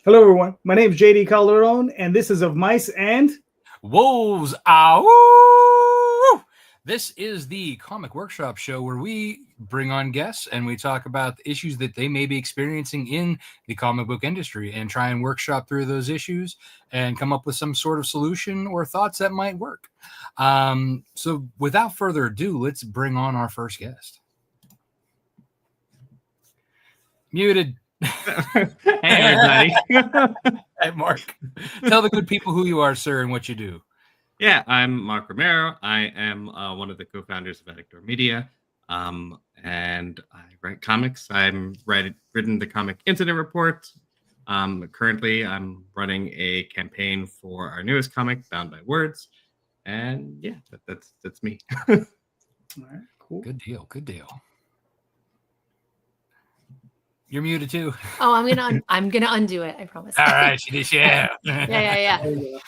Hello, everyone. My name is JD Calderon, and this is Of Mice and Wolves, ow! This is the Comic Workshop show where we bring on guests and we talk about the issues that they may be experiencing in the comic book industry and try and workshop through those issues and come up with some sort of solution or thoughts that might work. So without further ado, let's bring on our first guest. Muted. Hey, everybody. Hey, Mark. Tell the good people who you are, sir, and what you do. Yeah, I'm Mark Romero. I am one of the co-founders of Edictor Media, and I write comics. I'm written the comic incident report. Currently, I'm running a campaign for our newest comic, Bound by Words, and yeah, that's me. all right, cool. Good deal. Good deal. You're muted too. Oh, I'm gonna undo it. I promise. All right, she did. Yeah. Yeah.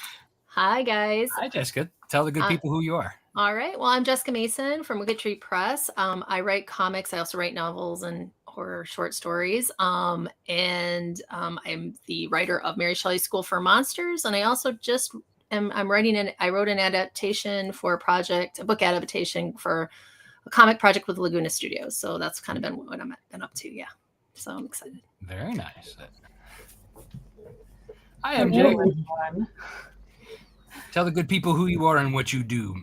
Hi guys. Hi, Jessica. Tell the good people who you are. All right. Well, I'm Jessica Mason from Wicked Tree Press. I write comics. I also write novels and horror short stories. I'm the writer of Mary Shelley's School for Monsters, and I also I wrote an adaptation for a book adaptation for a comic project with Laguna Studios. So that's kind of been what I've been up to. Yeah. So I'm excited. Very nice. I am Jay. Tell the good people who you are and what you do.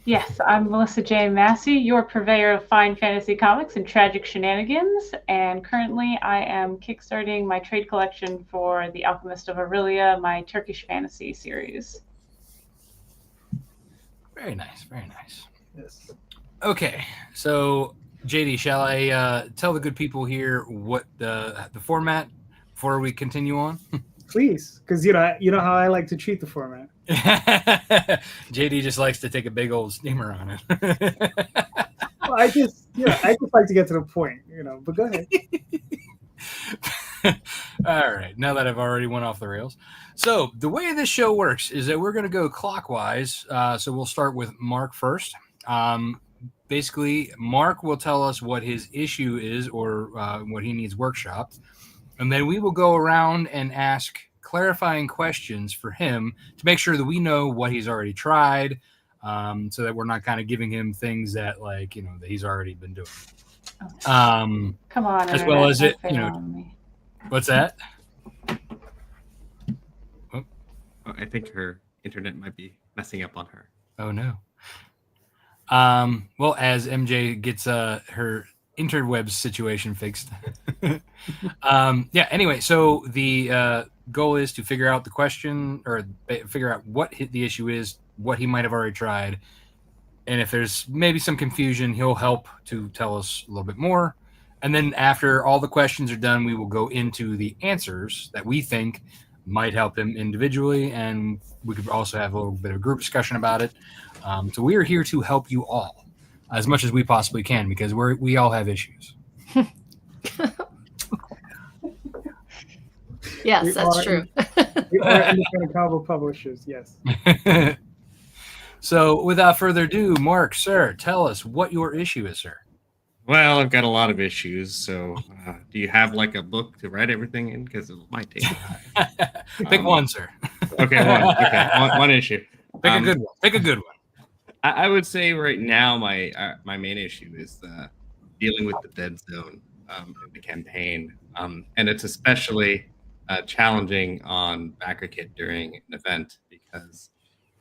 Yes, I'm Melissa J. Massey, your purveyor of fine fantasy comics and tragic shenanigans, and currently I am kickstarting my trade collection for The Alchemist of Aurelia, my Turkish fantasy series. Very nice, very nice. Yes. Okay, so JD, shall I tell the good people here what the format before we continue on? Please, because you know how I like to treat the format. JD just likes to take a big old steamer on it. Well, I just like to get to the point, But go ahead. All right, now that I've already went off the rails. So the way this show works is that we're going to go clockwise. So we'll start with Mark first. Basically, Mark will tell us what his issue is or what he needs workshopped. And then we will go around and ask clarifying questions for him to make sure that we know what he's already tried, so that we're not kind of giving him things that that he's already been doing. Come on, as well as it, what's that? Oh, I think her internet might be messing up on her. Oh no. Well, as MJ gets her interwebs situation fixed. Anyway, so the goal is to figure out the question or figure out what the issue is, what he might have already tried, and if there's maybe some confusion, he'll help to tell us a little bit more. And then after all the questions are done, we will go into the answers that we think might help him individually, and we could also have a little bit of a group discussion about it. So we are here to help you all as much as we possibly can, because we all have issues. Yes, that's true. We are independent comic publishers, yes. So without further ado, Mark, sir, tell us what your issue is, sir. Well, I've got a lot of issues, so do you have a book to write everything in? Because it might take time. Pick one, sir. Okay, one issue. Pick a good one. Pick a good one. I would say right now my main issue is dealing with the dead zone in the campaign, and it's especially challenging on backer kit during an event because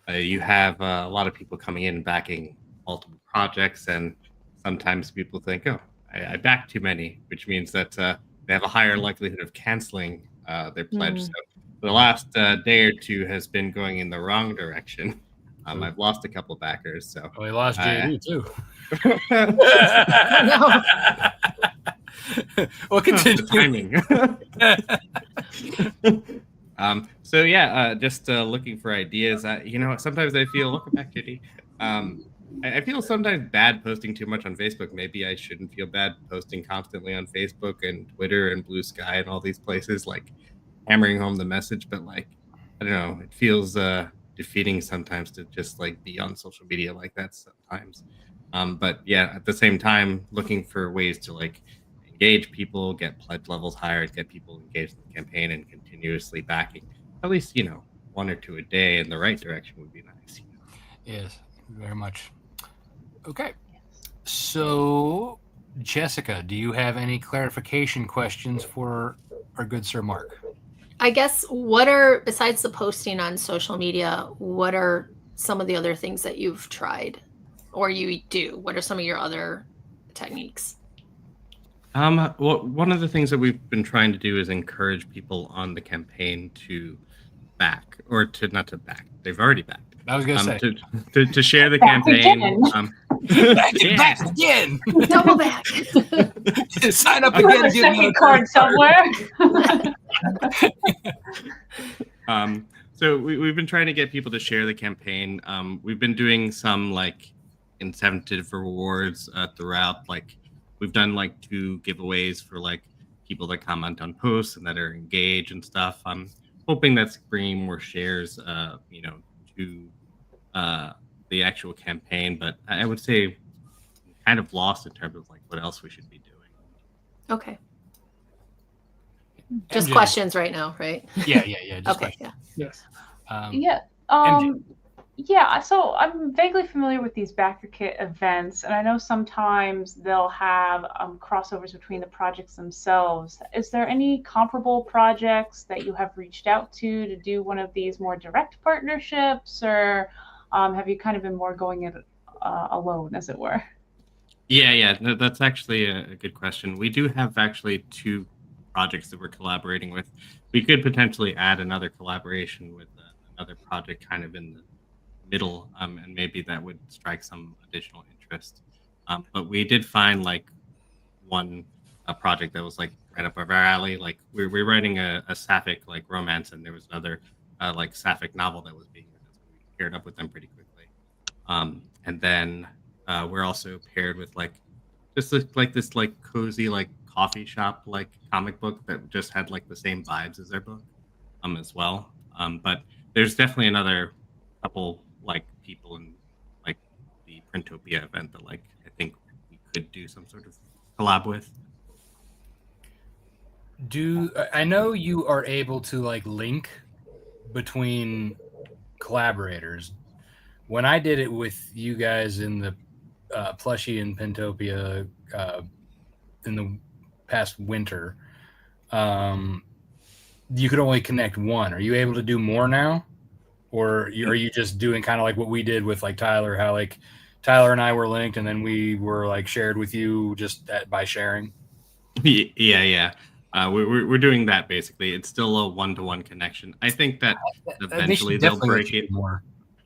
you have a lot of people coming in backing multiple projects, and sometimes people think, oh, I backed too many, which means that they have a higher likelihood of canceling their pledge. So the last day or two has been going in the wrong direction. I've lost a couple backers. So we lost JD too. Well, continue. Timing. So yeah, just looking for ideas. Sometimes I feel, welcome back, JD. I feel sometimes bad posting too much on Facebook. Maybe I shouldn't feel bad posting constantly on Facebook and Twitter and Blue Sky and all these places, hammering home the message. But I don't know, it feels defeating sometimes to just be on social media like that sometimes. But yeah, at the same time, looking for ways to engage people, get pledge levels higher, get people engaged in the campaign, and continue continuously backing. At least, one or two a day in the right direction would be nice. Yes, very much. Okay. So, Jessica, do you have any clarification questions for our good Sir Mark? I guess besides the posting on social media, what are some of the other things that you've tried or you do? What are some of your other techniques? Well, one of the things that we've been trying to do is encourage people on the campaign to back, or to not to back. They've already backed. I was going to say to share the Back campaign. again. Back again. Double back. Sign up Put again. a second card somewhere. So we've been trying to get people to share the campaign. We've been doing some like incentive rewards throughout. Like we've done like 2 giveaways for like people that comment on posts and that are engaged and stuff. I'm hoping that's bringing more shares, to the actual campaign. But I would say I'm kind of lost in terms of like what else we should be doing. Okay. Just MJ. questions right now, right? Yeah. Just Okay. questions. Yeah. Yes. Yeah. MJ. Yeah. So I'm vaguely familiar with these backer kit events, and I know sometimes they'll have crossovers between the projects themselves. Is there any comparable projects that you have reached out to do one of these more direct partnerships, or have you kind of been more going it alone, as it were? Yeah. No, that's actually a good question. We do have actually 2 projects that we're collaborating with. We could potentially add another collaboration with another project kind of in the middle, and maybe that would strike some additional interest. But we did find like a project that was like right up our alley. Like we're writing a sapphic like romance, and there was another like sapphic novel that was being written. So we paired up with them pretty quickly. And then we're also paired with like just like this like cozy like coffee shop like comic book that just had like the same vibes as their book as well. But there's definitely another couple like people in like the Printopia event that like I think we could do some sort of collab with. I know you are able to like link between collaborators. When I did it with you guys in the Plushie and Pentopia in the past winter, you could only connect one. Are you able to do more now? Or are you just doing kind of like what we did with like Tyler, how like Tyler and I were linked and then we were like shared with you just by sharing? Yeah. We're doing that basically. It's still a 1-to-1 connection. I think that eventually they'll break it more.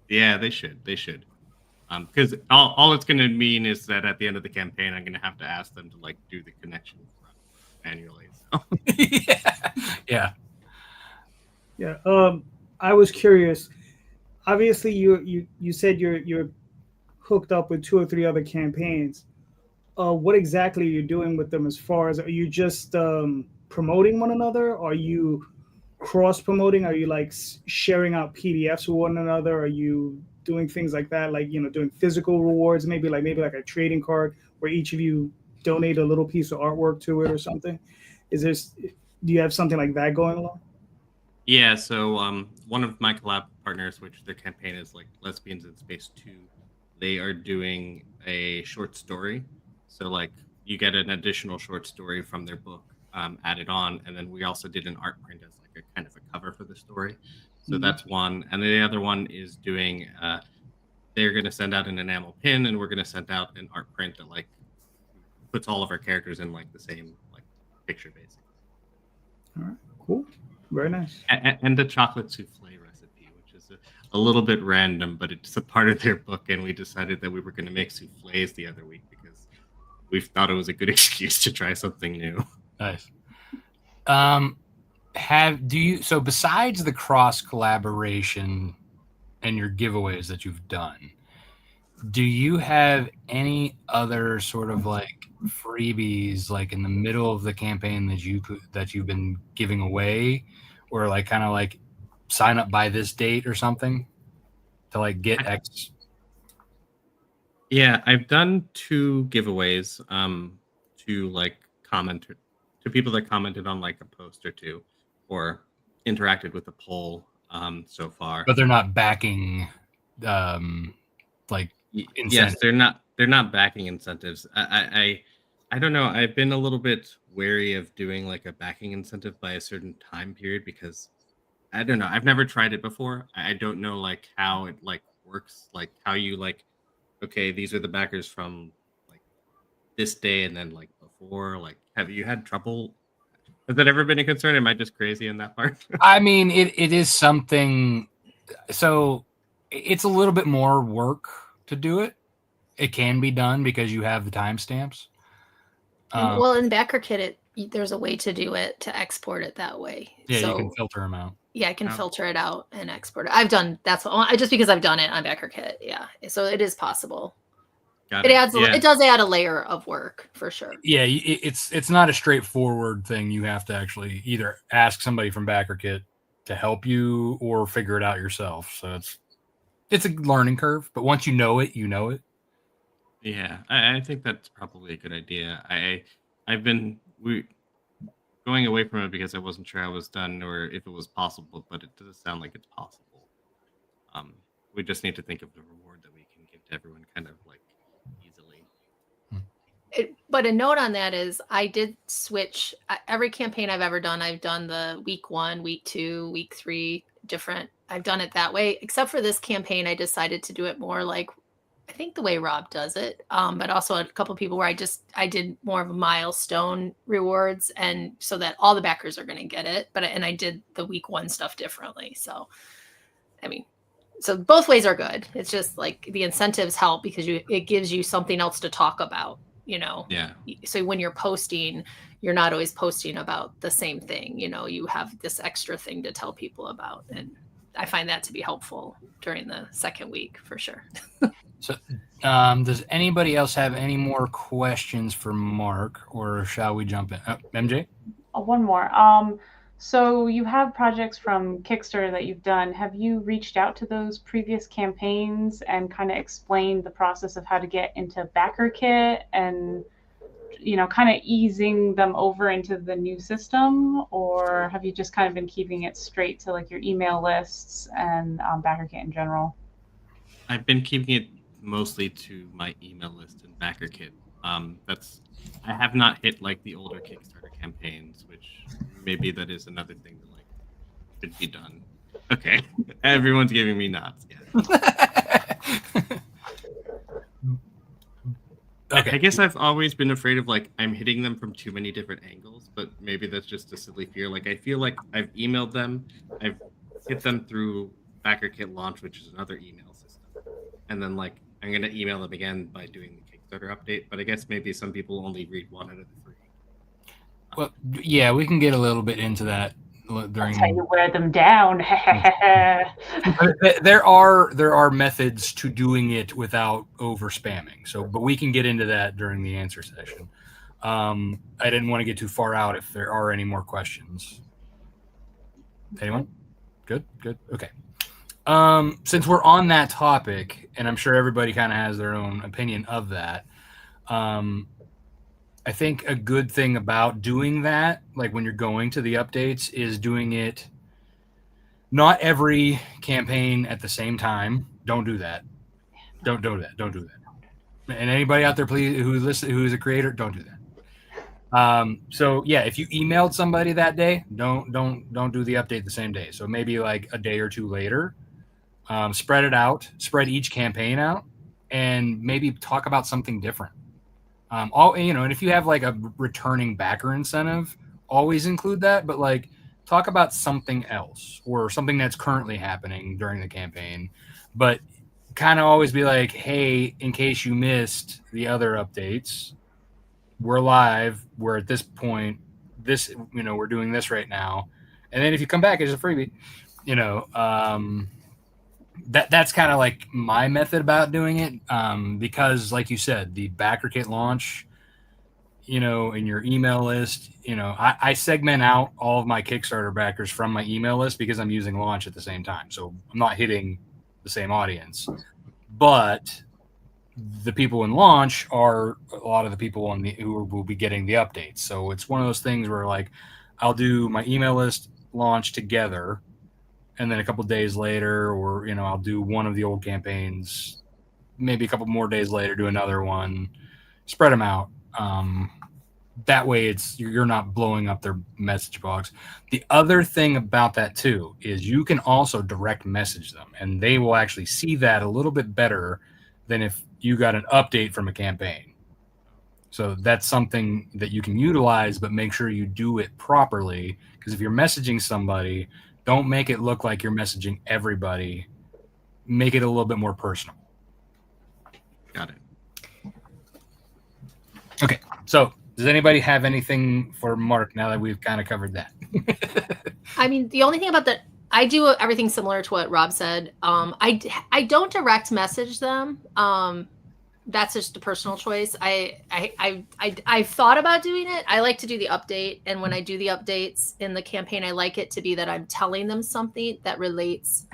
Yeah, they should. Because all it's going to mean is that at the end of the campaign, I'm going to have to ask them to like do the connection manually. So. Yeah. I was curious. Obviously, you said you're hooked up with 2 or 3 other campaigns. What exactly are you doing with them? As far as, are you just promoting one another? Are you cross promoting? Are you like sharing out PDFs with one another? Are you doing things like that, like doing physical rewards, maybe like a trading card where each of you donate a little piece of artwork to it or something? Do you have something like that going along? Yeah, so one of my collab partners, which their campaign is like Lesbians in Space 2, they are doing a short story. So like you get an additional short story from their book added on, and then we also did an art print as like a kind of a cover for the story. So that's one. And the other one is doing, they're going to send out an enamel pin, and we're going to send out an art print that like puts all of our characters in like the same like picture, basically. All right, cool. Very nice. And the chocolate souffle recipe, which is a little bit random, but it's a part of their book, and we decided that we were going to make souffles the other week because we thought it was a good excuse to try something new. Nice. So besides the cross collaboration and your giveaways that you've done, do you have any other sort of like freebies like in the middle of the campaign that you've been giving away, or like kind of like sign up by this date or something to like get X? Yeah, I've done 2 giveaways to like comment to people that commented on like a post or 2, or interacted with the poll so far. But they're not backing like incentives. Yes, they're not backing incentives. I don't know. I've been a little bit wary of doing like a backing incentive by a certain time period because I don't know. I've never tried it before. I don't know like how it like works, like how you like, okay, these are the backers from like this day and then like before. Like, have you had trouble? Has that ever been a concern? Am I just crazy in that part? I mean, it is something. So it's a little bit more work to do it. It can be done because you have the timestamps. Well, in BackerKit, there's a way to do it to export it that way. Yeah, so, you can filter them out. Yeah, I can filter it out and export it. I've done just because I've done it on BackerKit. Yeah, so it is possible. It does add a layer of work for sure. Yeah, it's not a straightforward thing. You have to actually either ask somebody from BackerKit to help you or figure it out yourself. So it's a learning curve, but once you know it, you know it. Yeah, I think that's probably a good idea. I've been going away from it because I wasn't sure how it was done or if it was possible, but it does sound like it's possible. We just need to think of the reward that we can give to everyone kind of like easily. But a note on that is I did switch every campaign I've ever done. I've done the week 1, week 2, week 3, different. I've done it that way, except for this campaign. I decided to do it more like, I think the way Rob does it, but also a couple of people where I did more of a milestone rewards, and so that all the backers are going to get it. And I did the week 1 stuff differently. So, I mean, so both ways are good. It's just like the incentives help because it gives you something else to talk about. Yeah. So when you're posting, you're not always posting about the same thing. You have this extra thing to tell people about, and I find that to be helpful during the second week for sure. So, does anybody else have any more questions for Mark, or shall we jump in? MJ? One more. So you have projects from Kickstarter that you've done. Have you reached out to those previous campaigns and kind of explained the process of how to get into BackerKit and, kind of easing them over into the new system? Or have you just kind of been keeping it straight to like your email lists and BackerKit in general? I've been keeping it mostly to my email list and BackerKit. I have not hit like the older Kickstarter campaigns, which maybe that is another thing that like should be done. Okay, everyone's giving me nods. Yeah. Okay. I guess I've always been afraid of like I'm hitting them from too many different angles, but maybe that's just a silly fear. Like I feel like I've emailed them, I've hit them through BackerKit launch, which is another email system, and then like I'm gonna email them again by doing the Kickstarter update. But I guess maybe some people only read 1 out of the 3. Well, yeah, we can get a little bit into that during. That's how you wear them down. There are methods to doing it without over spamming. So, but we can get into that during the answer session. I didn't want to get too far out. If there are any more questions, anyone? Good. Okay. Since we're on that topic, and I'm sure everybody kind of has their own opinion of that, I think a good thing about doing that, like when you're going to the updates, is doing it not every campaign at the same time. Don't do that. Don't do that. And anybody out there, please, who's a creator, don't do that. So yeah, if you emailed somebody that day, don't do the update the same day. So maybe like a day or 2 later. Spread it out, spread each campaign out, and maybe talk about something different. And if you have like a returning backer incentive, always include that, but like talk about something else or something that's currently happening during the campaign, but kind of always be like, hey, in case you missed the other updates, we're live. We're at this point, we're doing this right now. And then if you come back as a freebie, that's kind of like my method about doing it, because like you said, the BackerKit launch, in your email list, I segment out all of my Kickstarter backers from my email list because I'm using launch at the same time. So I'm not hitting the same audience, but the people in launch are a lot of the people who will be getting the updates. So it's one of those things where like I'll do my email list launch together, and then a couple days later, or I'll do one of the old campaigns, maybe a couple more days later, do another one, spread them out. That way you're not blowing up their message box. The other thing about that too is you can also direct message them, and they will actually see that a little bit better than if you got an update from a campaign. So that's something that you can utilize, but make sure you do it properly, because if you're messaging somebody, don't make it look like you're messaging everybody. Make it a little bit more personal. Got it. Okay, so does anybody have anything for Mark now that we've kind of covered that? I mean, the only thing about that, I do everything similar to what Rob said. I don't direct message them. That's just a personal choice. I've thought about doing it. I like to do the update, and when I do the updates in the campaign, I like it to be that I'm telling them something that relates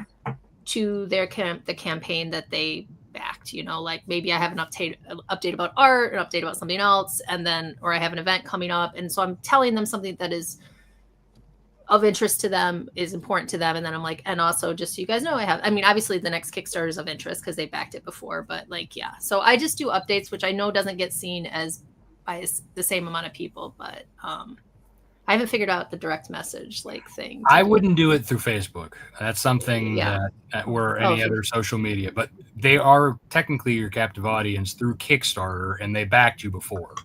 to the campaign that they backed. Like maybe I have an update about art, an update about something else, or I have an event coming up, and so I'm telling them something that is of interest to them, is important to them, and then I'm like, and also just so you guys know, obviously the next Kickstarter is of interest because they backed it before, but so I just do updates, which I know doesn't get seen as by the same amount of people, but I haven't figured out the direct message thing. I wouldn't do it through Facebook. That's something that or any other social media, but they are technically your captive audience through Kickstarter, and they backed you before.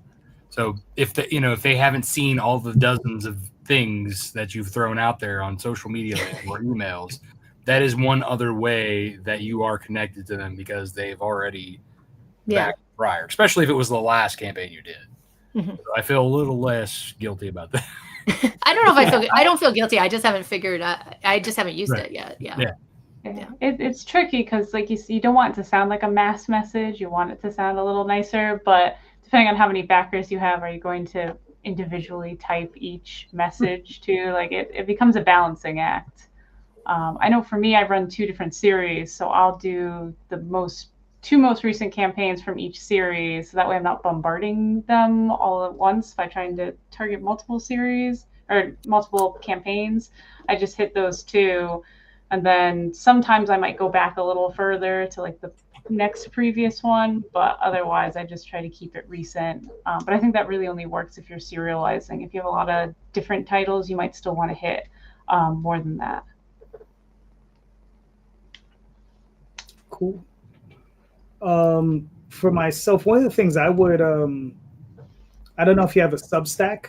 So if they haven't seen all the dozens of things that you've thrown out there on social media or emails, that is one other way that you are connected to them, because they've already backed prior, especially if it was the last campaign you did. Mm-hmm. So I feel a little less guilty about that. I don't know if I don't feel guilty. I just haven't figured out. I just haven't used it yet. Yeah. It's tricky because, like you don't want it to sound like a mass message. You want it to sound a little nicer, but depending on how many backers you have, are you going to individually type each message to? It becomes a balancing act. I know for me, I run 2 different series, so I'll do the 2 most recent campaigns from each series, so that way I'm not bombarding them all at once by trying to target multiple series or multiple campaigns. I just hit those 2, and then sometimes I might go back a little further to the next previous one, but otherwise I just try to keep it recent. But I think that really only works if you're serializing. If you have a lot of different titles, you might still want to hit more than that. Cool. For myself, one of the things I would, I don't know if you have a Substack,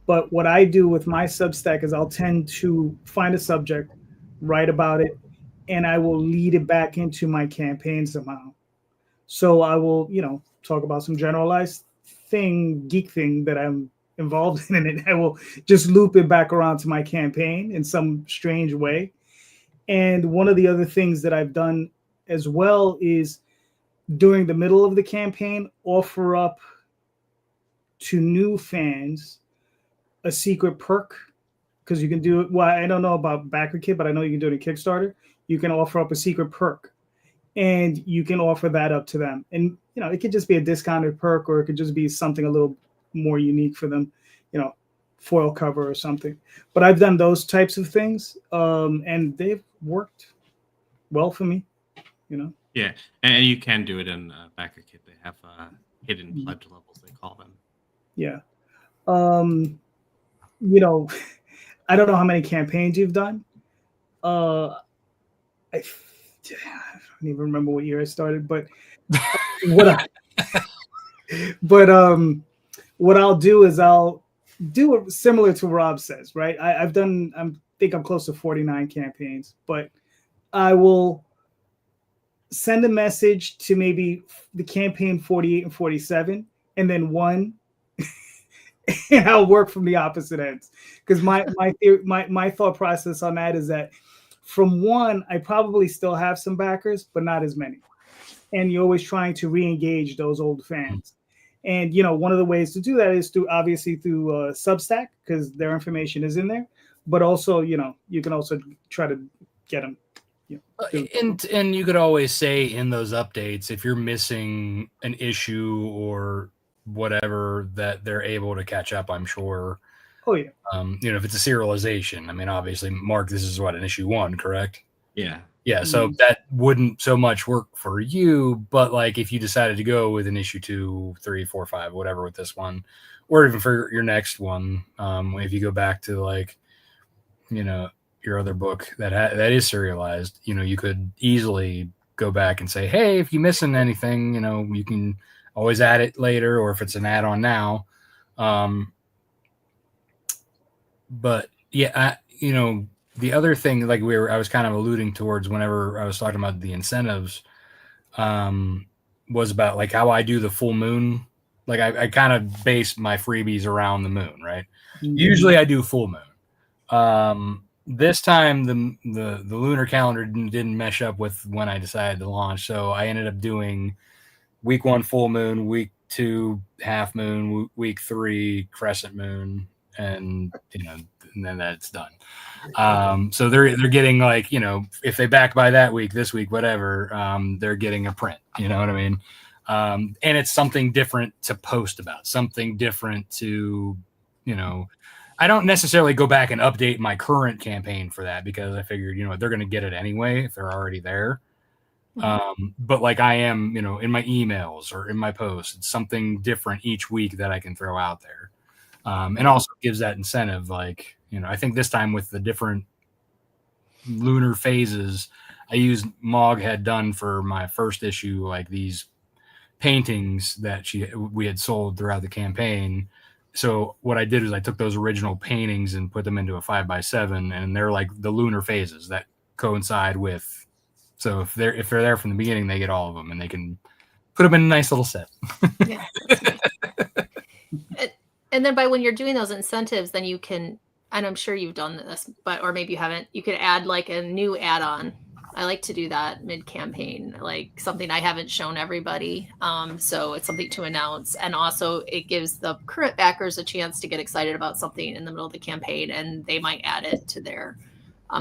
but what I do with my Substack is I'll tend to find a subject, write about it, and I will lead it back into my campaign somehow. So I will, talk about some generalized geek thing that I'm involved in, and I will just loop it back around to my campaign in some strange way. And one of the other things that I've done as well is during the middle of the campaign, offer up to new fans a secret perk, because you can do it. Well, I don't know about BackerKit, but I know you can do it in Kickstarter. You can offer up a secret perk, and you can offer that up to them. And, it could just be a discounted perk, or it could just be something a little more unique for them, foil cover or something. But I've done those types of things, and they've worked well for me, Yeah, and you can do it in BackerKit. They have hidden pledge levels, they call them. Yeah. I don't know how many campaigns you've done. I don't even remember what year I started, but what I'll do is I'll do it similar to Rob says, right? I think I'm close to 49 campaigns, but I will send a message to maybe the campaign 48 and 47, and then one, and I'll work from the opposite ends. Because my thought process on that is that from 1, I probably still have some backers, but not as many. And you're always trying to re-engage those old fans. And, one of the ways to do that is through Substack, because their information is in there. But also, you can also try to get them. And you could always say in those updates, if you're missing an issue or whatever, that they're able to catch up, I'm sure. Oh yeah. If it's a serialization, I mean, obviously, Mark, this is an issue 1, correct? Yeah. Yeah, so that wouldn't so much work for you, but like if you decided to go with an issue 2, 3, 4, 5, whatever with this one, or even for your next one, if you go back to like, your other book that is serialized, you could easily go back and say, hey, if you're missing anything, you can always add it later, or if it's an add-on now. But yeah, the other thing, like I was kind of alluding towards whenever I was talking about the incentives, was about like how I do the full moon. Like I kind of base my freebies around the moon, right? Mm-hmm. Usually I do full moon. This time the lunar calendar didn't mesh up with when I decided to launch, so I ended up doing week 1 full moon, week 2 half moon, week 3 crescent moon, and and then that's done. So they're getting like, if they back by that week, this week, whatever, they're getting a print, you know what I mean? And it's something different to post about, something different to, I don't necessarily go back and update my current campaign for that, because I figured, they're going to get it anyway if they're already there. But like I am, in my emails or in my posts, it's something different each week that I can throw out there. And also gives that incentive. Like, I think this time with the different lunar phases, I used Mog had done for my first issue, like these paintings that we had sold throughout the campaign. So what I did is I took those original paintings and put them into a 5x7, and they're like the lunar phases that coincide with. So if they're there from the beginning, they get all of them, and they can put them in a nice little set. Yeah. And then by when you're doing those incentives, then you can, and I'm sure you've done this, or maybe you haven't, you could add like a new add-on. I like to do that mid-campaign, like something I haven't shown everybody. So it's something to announce. And also it gives the current backers a chance to get excited about something in the middle of the campaign, and they might add it to their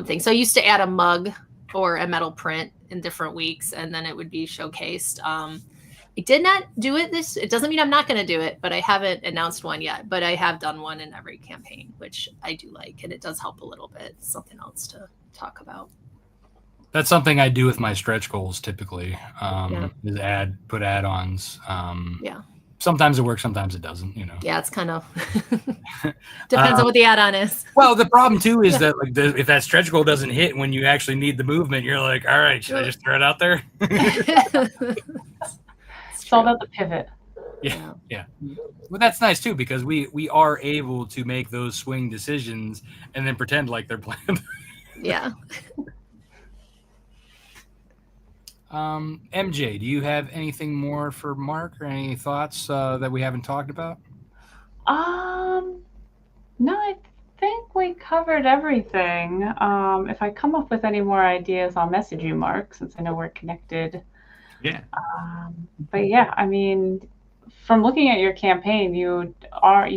thing. So I used to add a mug or a metal print in different weeks, and then it would be showcased. I did not do it it doesn't mean I'm not going to do it, but I haven't announced one yet. But I have done one in every campaign, which I do like, and it does help a little bit. It's something else to talk about. That's something I do with my stretch goals typically. Is put add-ons. Yeah. Sometimes it works, sometimes it doesn't. Yeah, it's kind of depends on what the add-on is. Well, the problem too is that like if that stretch goal doesn't hit when you actually need the movement, you're like, all right, should I just throw it out there? It's all about the pivot. Yeah. Well, that's nice too, because we are able to make those swing decisions and then pretend like they're planned. Yeah. MJ, do you have anything more for Mark, or any thoughts that we haven't talked about? No, I think we covered everything. If I come up with any more ideas, I'll message you, Mark, since I know we're connected. Yeah. But yeah, I mean, from looking at your campaign, you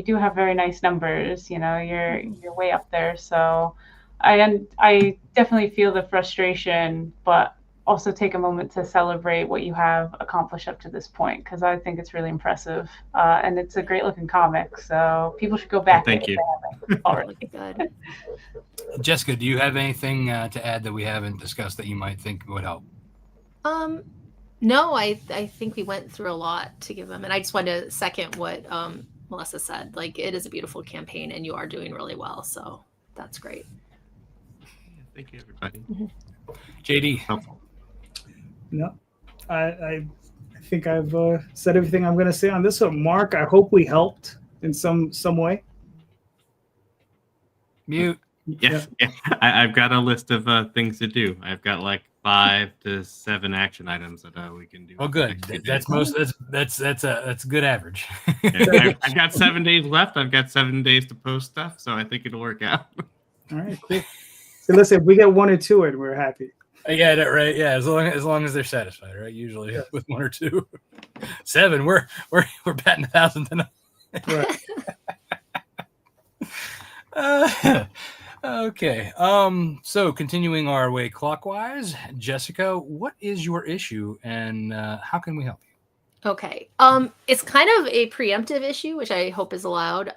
do have very nice numbers. You're way up there. So I definitely feel the frustration, but also take a moment to celebrate what you have accomplished up to this point, because I think it's really impressive, and it's a great looking comic. So people should go back. Thank you. Already good. Jessica, do you have anything to add that we haven't discussed that you might think would help? No, I think we went through a lot to give them, and I just wanted to second what Melissa said. Like, it is a beautiful campaign, and you are doing really well. So that's great. Thank you, everybody. Mm-hmm. JD. No, I think I've said everything I'm going to say on this one. Mark, I hope we helped in some way. Mute. Yeah. I've got a list of things to do. I've got like 5 to 7 action items that we can do. Oh, good. That's a good average. I've got 7 days left. I've got 7 days to post stuff, so I think it'll work out. All right, cool. So listen, if we get 1 or 2 in, we're happy. Yeah, right. Yeah, as long as they're satisfied, right? Usually with 1 or 2, 7, we're batting 1,000 tonight. Right. Okay. So continuing our way clockwise, Jessica, what is your issue, and how can we help you? Okay. It's kind of a preemptive issue, which I hope is allowed.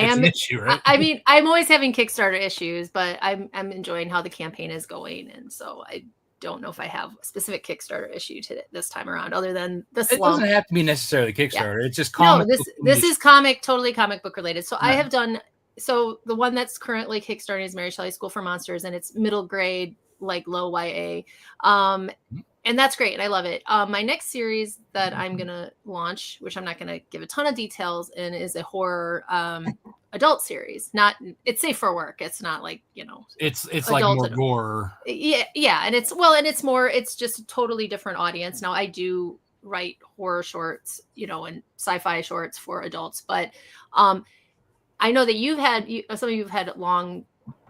It's am an issue, right? I mean, I'm always having Kickstarter issues, but I'm enjoying how the campaign is going, and so I don't know if I have a specific Kickstarter issue to this time around, other than the It slump. doesn't have to be necessarily Kickstarter. It's just No, comic. this is totally comic book related. So I have done, so the one that's currently Kickstarting is Mary Shelley School for Monsters, and it's middle grade, like low YA. And that's great, and I love it. My next series that I'm gonna launch, which I'm not gonna give a ton of details in, is a horror adult series. It's safe for work. It's not like, It's like more adult. gore. Yeah, and it's just a totally different audience. Now I do write horror shorts, and sci-fi shorts for adults, but I know that some of you've had long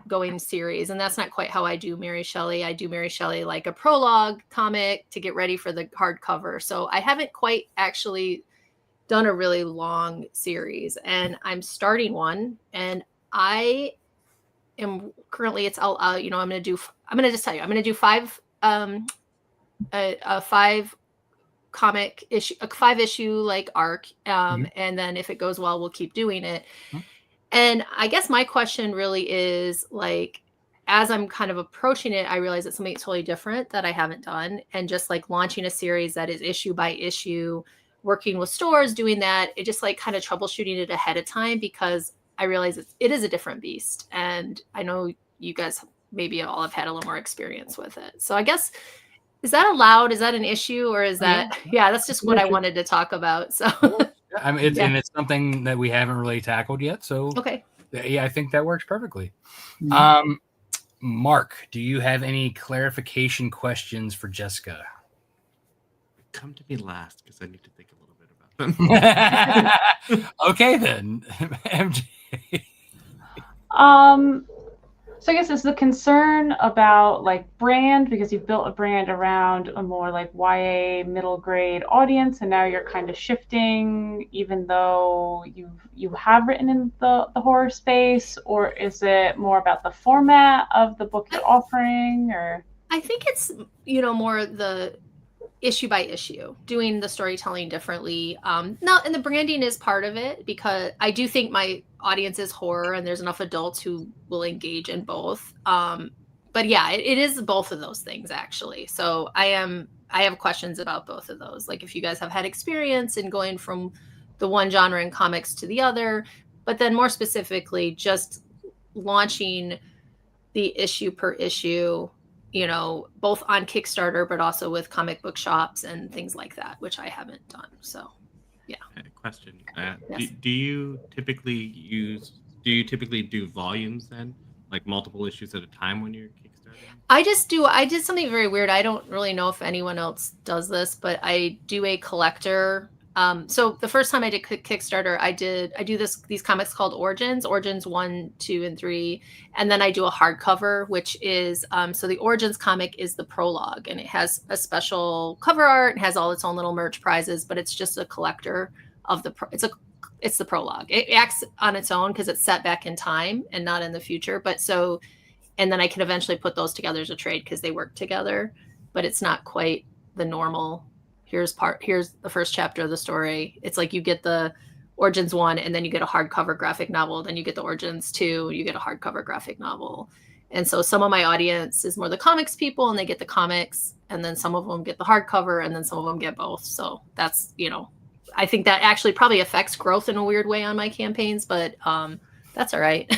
going series, and that's not quite how I do Mary Shelley. I do Mary Shelley like a prologue comic to get ready for the hardcover. So I haven't quite actually done a really long series, and I'm starting one, and I am currently I'm going to just tell you, I'm going to do five comic issue, a 5-issue like arc. And then if it goes well, we'll keep doing it. And I guess my question really is, like, as I'm kind of approaching it, I realize it's something totally different that I haven't done. And just like launching a series that is issue by issue, working with stores, doing that, it just like kind of troubleshooting it ahead of time, because I realize it is a different beast. And I know you guys maybe all have had a little more experience with it. So I guess, is that allowed? Is that an issue? Or is that, that's just what I wanted to talk about. So I mean, and it's something that we haven't really tackled yet. So okay. Yeah, I think that works perfectly. Mm-hmm. Mark, do you have any clarification questions for Jessica? Come to me last, because I need to think a little bit about them. Okay, then. MJ. So I guess it's the concern about like brand, because you've built a brand around a more like YA middle grade audience, and now you're kind of shifting, even though you have written in the horror space, or is it more about the format of the book you're offering? Or I think it's more the issue by issue, doing the storytelling differently. No, and the branding is part of it, because I do think my audience is horror, and there's enough adults who will engage in both. But yeah, it is both of those things actually. So I have questions about both of those. Like if you guys have had experience in going from the one genre in comics to the other, but then more specifically, just launching the issue per issue, both on Kickstarter, but also with comic book shops and things like that, which I haven't done. So, yeah. Question. Yes. Do you typically do volumes then? Like multiple issues at a time when you're Kickstarting? I did something very weird. I don't really know if anyone else does this, but I do a collector. So the first time I did Kickstarter, I do these comics called Origins 1, 2, and 3. And then I do a hardcover, which is, so the Origins comic is the prologue, and it has a special cover art, and has all its own little merch prizes, but it's just a collector of it's the prologue. It acts on its own because it's set back in time and not in the future. And then I can eventually put those together as a trade because they work together, but it's not quite the normal. Here's the first chapter of the story. It's like you get the Origins 1, and then you get a hardcover graphic novel. Then you get the Origins 2, you get a hardcover graphic novel. And so some of my audience is more the comics people, and they get the comics, and then some of them get the hardcover, and then some of them get both. So that's, I think that actually probably affects growth in a weird way on my campaigns, but that's all right.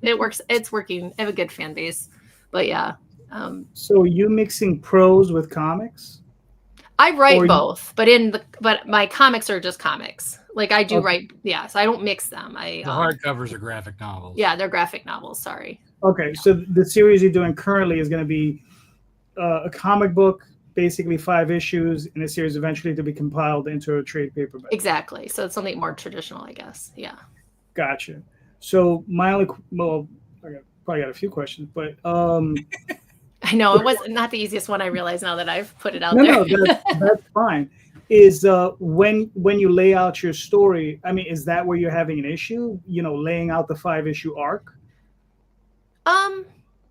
It works. It's working. I have a good fan base, but yeah. So you mixing prose with comics? I write both, but my comics are just comics. Like I do write, so I don't mix them. The hardcovers are graphic novels. Yeah, they're graphic novels. Sorry. Okay, so the series you're doing currently is going to be a comic book, basically 5 issues, in a series eventually to be compiled into a trade paperback. Exactly. So it's something more traditional, I guess. Yeah. Gotcha. So my only, I probably got a few questions, but I know it was not the easiest one. I realize now that I've put it out there. No, that's fine. Is when you lay out your story, I mean, is that where you're having an issue? Laying out the 5-issue arc?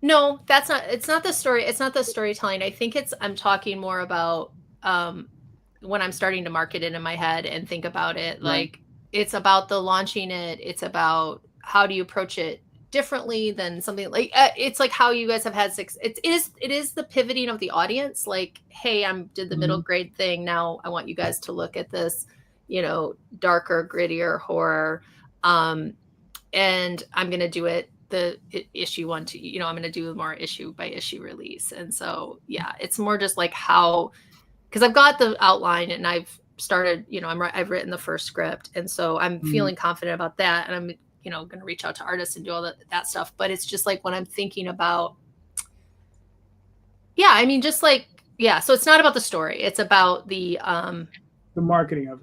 No, that's not. It's not the story. It's not the storytelling. I think I'm talking more about when I'm starting to market it in my head and think about it. Right. Like it's about the launching it. It's about how do you approach it differently than something like it's like how you guys have had it is the pivoting of the audience. Like, hey, did the middle grade thing. Now I want you guys to look at this, darker, grittier horror. And I'm going to do it the issue 1 to, I'm going to do more issue by issue release. And so, yeah, it's more just like how, because I've got the outline and I've started, I've written the first script. And so I'm feeling confident about that. And I'm, going to reach out to artists and do all that stuff. But it's just like when I'm thinking about, just like, so it's not about the story. It's about the marketing of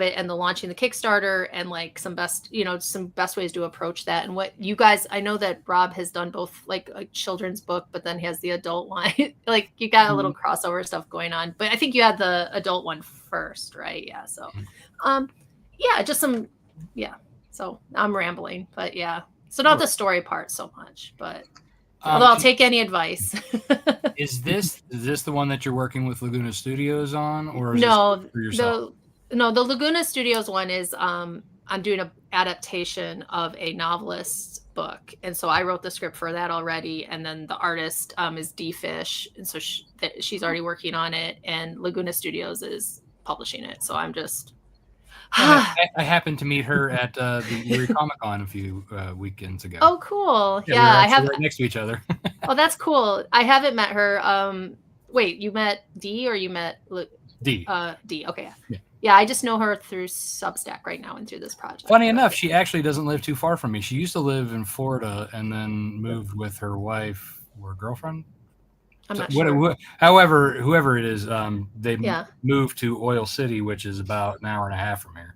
it, and the launching the Kickstarter and like some best ways to approach that. And what you guys, I know that Rob has done both like a children's book, but then he has the adult one. Like you got a little crossover stuff going on, but I think you had the adult one first, right? Yeah. So, so I'm rambling, but so not the story part so much, but although I'll take any advice. Is this the one that you're working with Laguna Studios on, or is no? This for yourself? The Laguna Studios one is I'm doing an adaptation of a novelist's book, and so I wrote the script for that already, and then the artist is D Fish, and so she's already working on it, and Laguna Studios is publishing it. So I'm just. I happened to meet her at the Erie Comic Con a few weekends ago. Oh, cool! Yeah, I have right next to each other. Oh, that's cool. I haven't met her. Wait, you met D or you met D? D. Okay. Yeah. I just know her through Substack right now and through this project. Funny enough, she actually doesn't live too far from me. She used to live in Florida and then moved with her wife or girlfriend. I'm not sure. However, whoever it is, they moved to Oil City, which is about an hour and a half from here.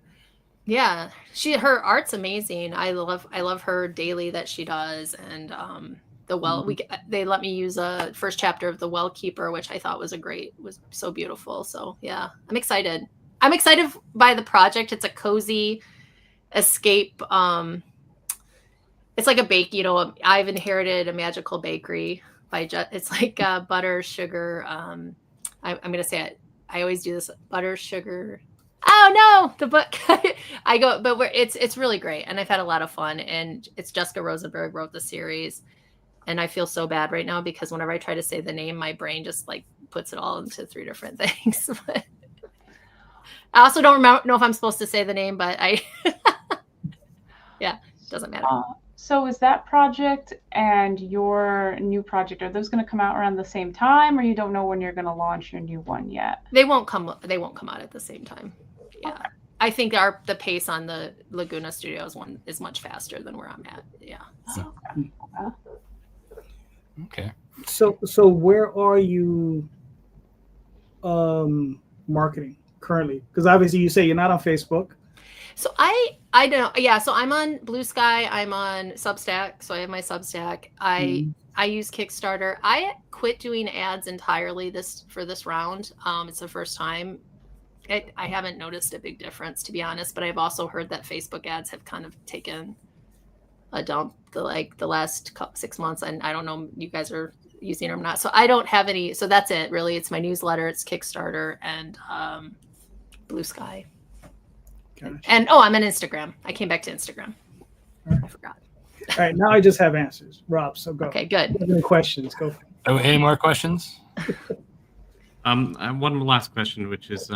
Yeah, her art's amazing. I love her daily that she does, and they let me use a first chapter of The Well Keeper, which I thought was so beautiful. So yeah, I'm excited. I'm excited by the project. It's a cozy escape. It's like a bake. I've inherited a magical bakery. It's like butter, sugar. I'm going to say it. I always do this. Butter, sugar. Oh no, the book. It's really great, and I've had a lot of fun. And it's Jessica Rosenberg wrote the series, and I feel so bad right now because whenever I try to say the name, my brain just like puts it all into 3 different things. But I also don't know if I'm supposed to say the name, but doesn't matter. So is that project and your new project, are those going to come out around the same time, or you don't know when you're going to launch your new one yet? They won't come out at the same time. Yeah. Okay. I think the pace on the Laguna Studios one is much faster than where I'm at. Yeah. So. Okay. So where are you marketing currently? Because obviously you say you're not on Facebook. So I don't. Yeah. So I'm on Blue Sky. I'm on Substack. So I have my Substack. I use Kickstarter. I quit doing ads entirely for this round. It's the first time. I haven't noticed a big difference, to be honest. But I've also heard that Facebook ads have kind of taken a dump the last 6 months, and I don't know if you guys are using them or not. So I don't have any. So that's it. Really, it's my newsletter. It's Kickstarter and Blue Sky. Gotcha. And I'm on Instagram. I came back to Instagram. Right. I forgot. All right, now I just have answers, Rob. So go. Okay, good. Any questions? Go. Oh, any more questions? I have one last question, which is,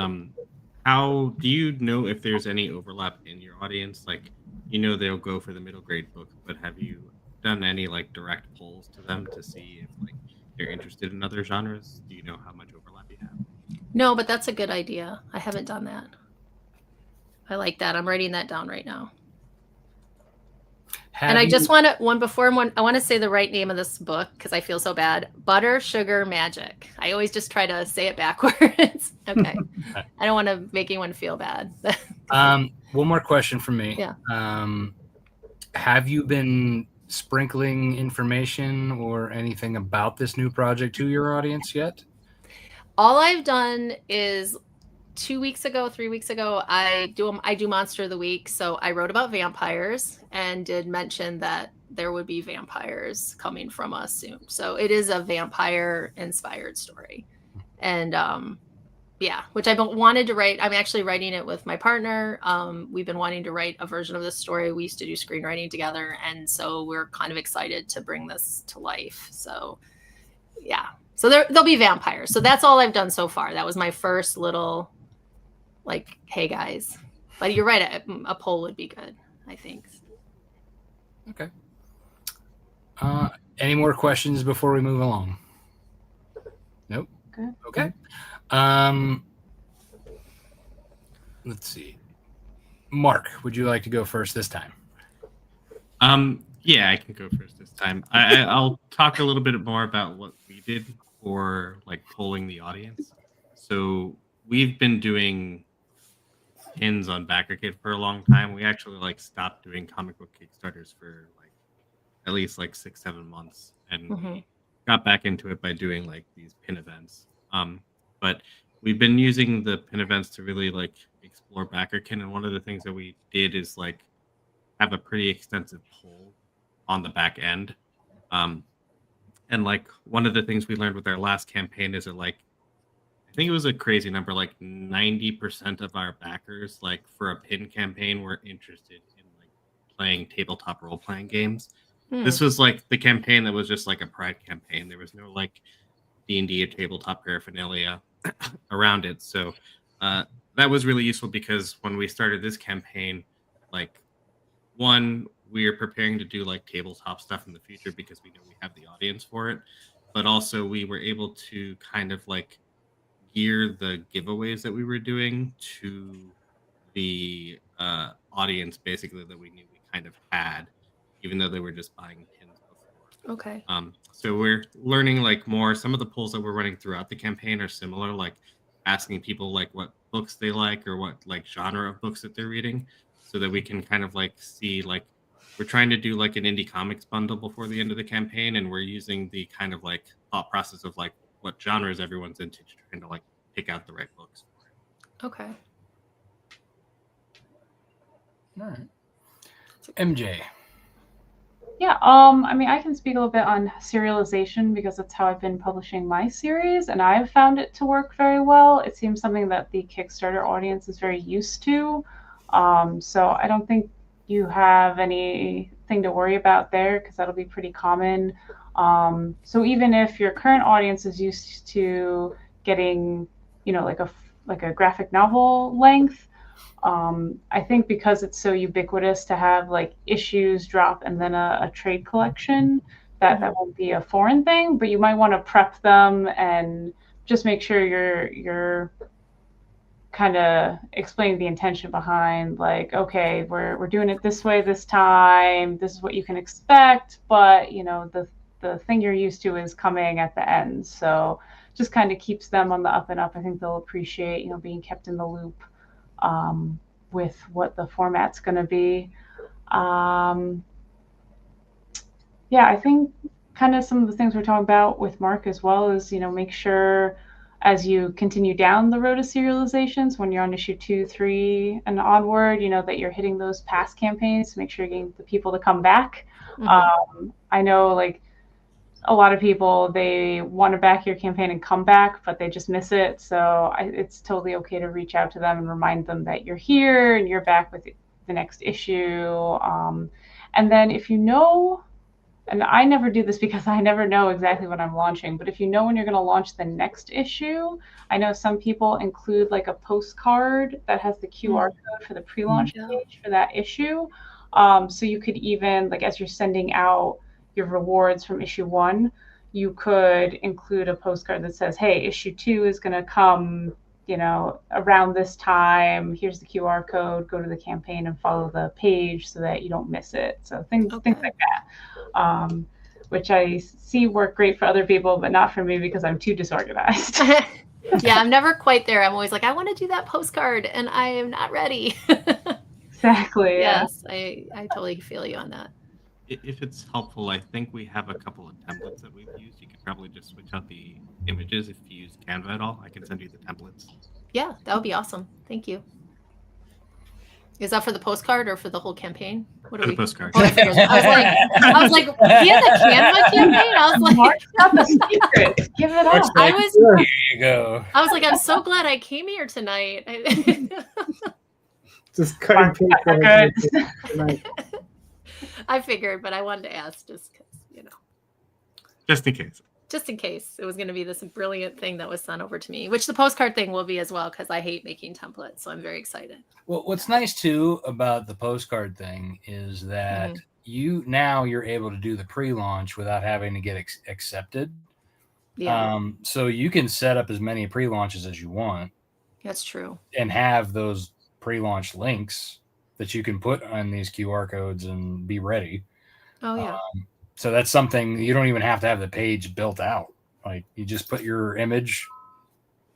how do you know if there's any overlap in your audience? Like, they'll go for the middle grade book, but have you done any like direct polls to them to see if like they're interested in other genres? Do you know how much overlap you have? No, but that's a good idea. I haven't done that. I like that. I'm writing that down right now. I just want to I want to say the right name of this book because I feel so bad. Butter, Sugar, Magic. I always just try to say it backwards. Okay. I don't want to make anyone feel bad. One more question from me. Yeah. Have you been sprinkling information or anything about this new project to your audience yet? All I've done is 3 weeks ago, I do Monster of the Week. So I wrote about vampires and did mention that there would be vampires coming from us soon. So it is a vampire inspired story. And Yeah, which I've wanted to write. I'm actually writing it with my partner. We've been wanting to write a version of this story. We used to do screenwriting together, and so we're kind of excited to bring this to life. So, yeah. So there'll be vampires. So that's all I've done so far. That was my first little, like, hey guys. But you're right. A poll would be good, I think. Okay. Any more questions before we move along? Nope. Good. Okay. Let's see. Mark, would you like to go first this time? Yeah, I can go first this time. I'll talk a little bit more about what we did for like polling the audience. So we've been doing pins on BackerKit for a long time. We actually like stopped doing comic book Kickstarters for like at least like 6-7 months, and we got back into it by doing like these pin events. But we've been using the pin events to really like explore BackerKit, and one of the things that we did is like have a pretty extensive poll on the back end. And like one of the things we learned with our last campaign is that like I think it was a crazy number, like 90% of our backers, like for a pin campaign, were interested in like playing tabletop role-playing games. This was like the campaign that was just like a pride campaign. There was no like D&D or tabletop paraphernalia around it. So that was really useful because when we started this campaign, like one, we are preparing to do like tabletop stuff in the future because we know we have the audience for it. But also we were able to kind of like gear the giveaways that we were doing to the audience basically that we knew we kind of had, even though they were just buying pins before. Okay. So we're learning like more. Some of the polls that we're running throughout the campaign are similar, like asking people like what books they like or what like genre of books that they're reading, so that we can kind of like see like we're trying to do like an indie comics bundle before the end of the campaign, and we're using the kind of like thought process of like what genres everyone's into to trying to like pick out the right books for it. Okay. All right. MJ. Yeah, I mean, I can speak a little bit on serialization because that's how I've been publishing my series, and I've found it to work very well. It seems something that the Kickstarter audience is very used to. So I don't think you have anything to worry about there because that'll be pretty common. So even if your current audience is used to getting, you know, like a graphic novel length, I think because it's so ubiquitous to have like issues drop and then a trade collection, that won't be a foreign thing. But you might want to prep them and just make sure you're kind of explaining the intention behind, like, okay, we're doing it this way this time. This is what you can expect, but you know the thing you're used to is coming at the end. So just kind of keeps them on the up and up. I think they'll appreciate, you know, being kept in the loop with what the format's going to be. Yeah, I think kind of some of the things we're talking about with Mark as well is, you know, make sure as you continue down the road of serializations, when you're on issue 2, 3, and onward, you know, that you're hitting those past campaigns to make sure you're getting the people to come back. I know, like, a lot of people, they want to back your campaign and come back, but they just miss it. So it's totally okay to reach out to them and remind them that you're here and you're back with the next issue. And then if you know, and I never do this because I never know exactly what I'm launching, but if you know when you're going to launch the next issue, I know some people include like a postcard that has the QR code for the pre-launch page for that issue. So you could even, like, as you're sending out your rewards from issue 1, you could include a postcard that says, hey, issue 2 is going to come, you know, around this time. Here's the QR code. Go to the campaign and follow the page so that you don't miss it. So things like that, which I see work great for other people, but not for me because I'm too disorganized. Yeah, I'm never quite there. I'm always like, I want to do that postcard, and I am not ready. Exactly. Yes, I totally feel you on that. If it's helpful, I think we have a couple of templates that we've used. You could probably just switch out the images if you use Canva at all. I can send you the templates. Yeah, that would be awesome. Thank you. Is that for the postcard or for the whole campaign? What For do the postcard. Oh, I was like, he had the Canva campaign. I was like, Mark's got the secret. Give it up. I was, Here you go. I was like, I'm so glad I came here tonight. Just cut and paste. Tonight. I figured, but I wanted to ask just because, Just in case. just in case it was going to be this brilliant thing that was sent over to me, which the postcard thing will be as well, because I hate making templates. So I'm very excited. Well, what's nice too about the postcard thing is that you're able to do the pre-launch without having to get accepted. Yeah, So you can set up as many pre-launches as you want that's true. and have those pre-launch links that you can put on these QR codes and be ready. Oh, yeah. So that's something you don't even have to have the page built out. Like you just put your image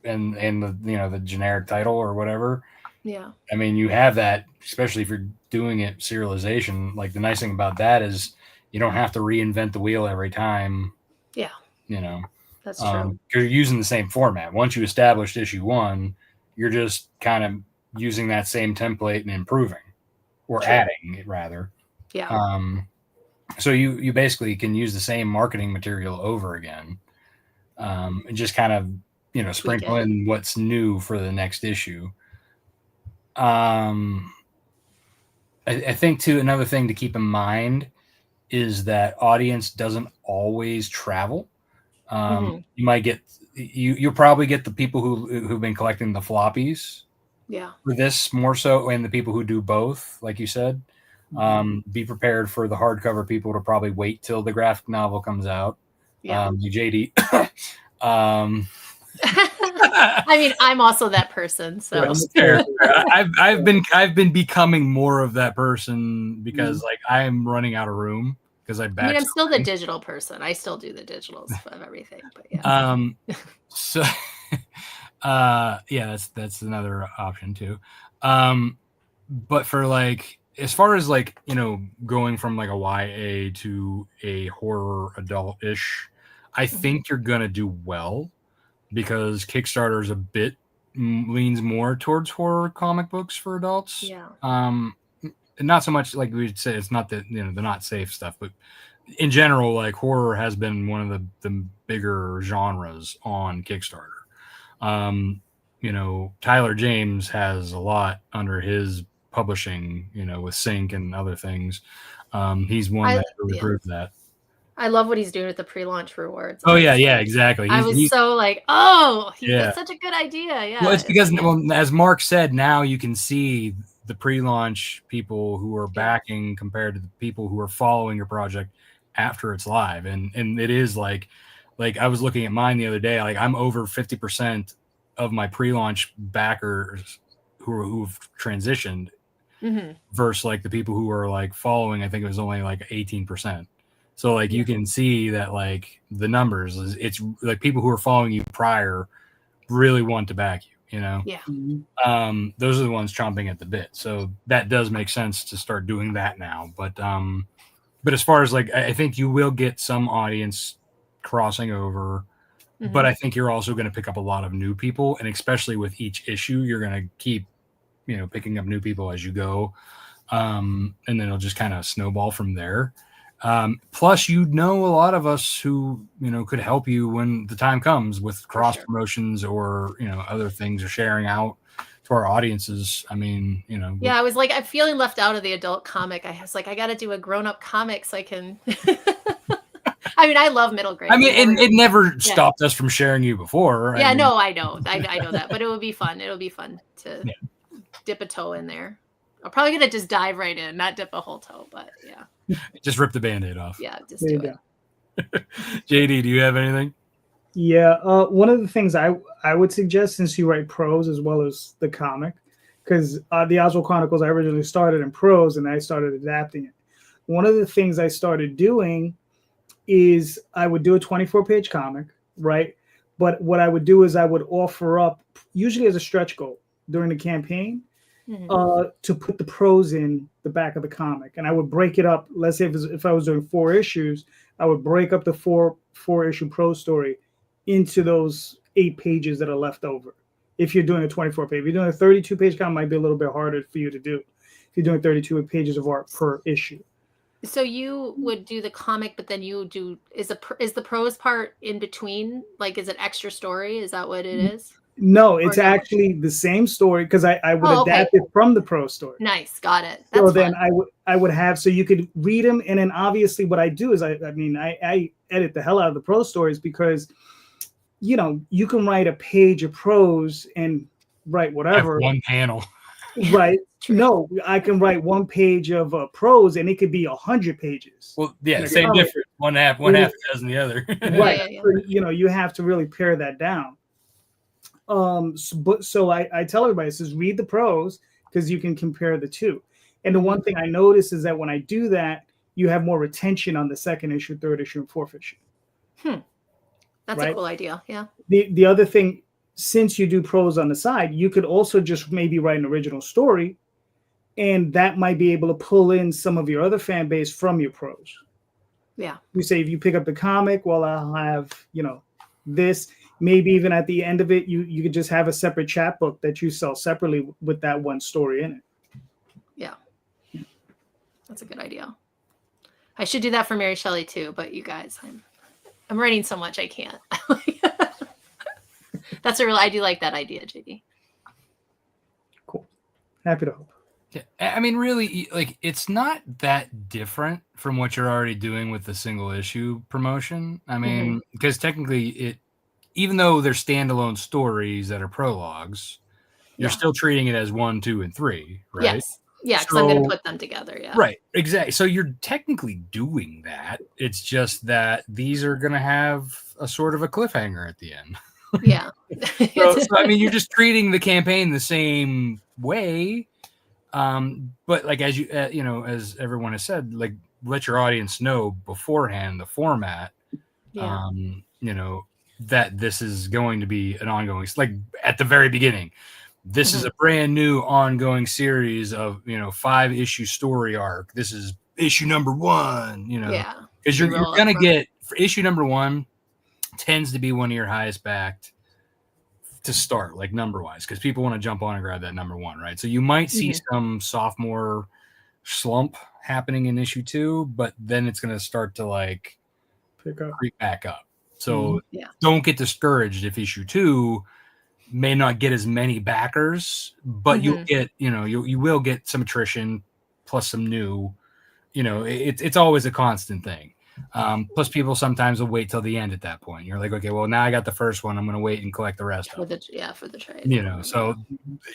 and the the generic title or whatever. Yeah. I mean, you have that, especially if you're doing it serialization. Like the nice thing about that is you don't have to reinvent the wheel every time. Yeah. That's true. You're using the same format. Once you established issue 1, you're just kind of using that same template and improving or adding it rather. Yeah. So you basically can use the same marketing material over again, and just kind of sprinkle in what's new for the next issue. I think too, another thing to keep in mind is that audience doesn't always travel. You might get you'll probably get the people who've been collecting the floppies. Yeah. For this more so, and the people who do both, like you said. Be prepared for the hardcover people to probably wait till the graphic novel comes out. Yeah. JD. I mean, I'm also that person. So I've been becoming more of that person because like I am running out of room because I mean, I'm still the digital person. I still do the digitals of everything. But yeah. So yeah, that's another option too. But for like, as far as like, going from like a YA to a horror adult-ish, I think you're going to do well because Kickstarter is a bit leans more towards horror comic books for adults. Yeah. Not so much like we'd say it's not that, the not safe stuff, but in general, like horror has been one of the bigger genres on Kickstarter. Tyler James has a lot under his publishing, with Sync and other things. He's one that really proved that. I love what he's doing with the pre-launch rewards. Oh yeah, exactly. I was so like, that's such a good idea. Yeah. Well, it's because, as Mark said, now you can see the pre-launch people who are backing compared to the people who are following your project after it's live, and it is like I was looking at mine the other day. Like I'm over 50% of my pre-launch backers who've transitioned. Versus like the people who are like following, I think it was only like 18%. So like you can see that like the numbers, it's like people who are following you prior really want to back you, Yeah. Those are the ones chomping at the bit. So that does make sense to start doing that now. But as far as like, I think you will get some audience crossing over, but I think you're also going to pick up a lot of new people, and especially with each issue, you're going to keep picking up new people as you go. And then it'll just kind of snowball from there. Plus, a lot of us who, could help you when the time comes with cross promotions or, other things, or sharing out to our audiences. I mean, I was like, I'm feeling left out of the adult comic. I was like, I got to do a grown-up comic so I can. I mean, I love middle grade. I mean, it never stopped us from sharing you before. Yeah, I know. I know that, but it would be fun. It'll be fun to dip a toe in there. I'm probably going to just dive right in, not dip a whole toe, but yeah. Just rip the Band-Aid off. Yeah, just do it. JD, do you have anything? Yeah, one of the things I would suggest, since you write prose as well as the comic, because the Oswald Chronicles, I originally started in prose and I started adapting it. One of the things I started doing is I would do a 24-page comic, right? But what I would do is I would offer up, usually as a stretch goal during the campaign, to put the prose in the back of the comic. And I would break it up. Let's say if I was doing 4 issues, I would break up the four-issue prose story into those 8 pages that are left over. If you're doing a 24-page, if you're doing a 32-page comic, it might be a little bit harder for you to do. if you're doing 32 pages of art per issue. So you would do the comic, but then you do is the prose part in between? Like, is it extra story? Is that what it is? No, it's no? actually the same story because I would adapt it from the prose story. Nice, got it. So That's then fun. I would have, so you could read them, and then obviously what I do is I edit the hell out of the prose stories because, you know, you can write a page of prose and write whatever. One panel. Right. No, I can write one page of prose and it could be 100 pages. Well, yeah, same difference. One half doesn't the other. Right. Yeah. So, you know, you have to really pare that down. So I tell everybody, it says read the prose because you can compare the two. And the one thing I notice is that when I do that, you have more retention on the second issue, third issue, and fourth issue. That's a cool idea. Yeah. The other thing, since you do prose on the side, you could also just maybe write an original story, and that might be able to pull in some of your other fan base from your prose. Yeah. You say if you pick up the comic, well, I'll have, you know, this. Maybe even at the end of it, you could just have a separate chapbook that you sell separately with that one story in it. Yeah. That's a good idea. I should do that for Mary Shelley too, but you guys, I'm writing so much I can't. I do like that idea, JD. Cool. Happy to help. Yeah, I mean, really, like, it's not that different from what you're already doing with the single issue promotion. I mean, because technically even though they're standalone stories that are prologues, you're still treating it as 1, 2, and 3, right? Yes. Yeah, because I'm going to put them together. Yeah. Right. Exactly. So you're technically doing that. It's just that these are going to have a sort of a cliffhanger at the end. Yeah. so I mean, you're just treating the campaign the same way. But like, as you, you know, as everyone has said, like, let your audience know beforehand the format, you know, that this is going to be an ongoing, like at the very beginning, this is a brand new ongoing series of, you know, 5-issue story arc. This is issue number 1, you know, because you're going to get, for issue number 1 tends to be one of your highest backed to start, like number wise, because people want to jump on and grab that number 1, right? So you might see some sophomore slump happening in issue 2, but then it's going to start to like creep back up. So don't get discouraged if issue 2 may not get as many backers, but you'll get, you know, you will get some attrition plus some new, you know, it's always a constant thing. Plus people sometimes will wait till the end at that point. You're like, okay, well, now I got the first one. I'm going to wait and collect the rest of it. For the trade. You know, so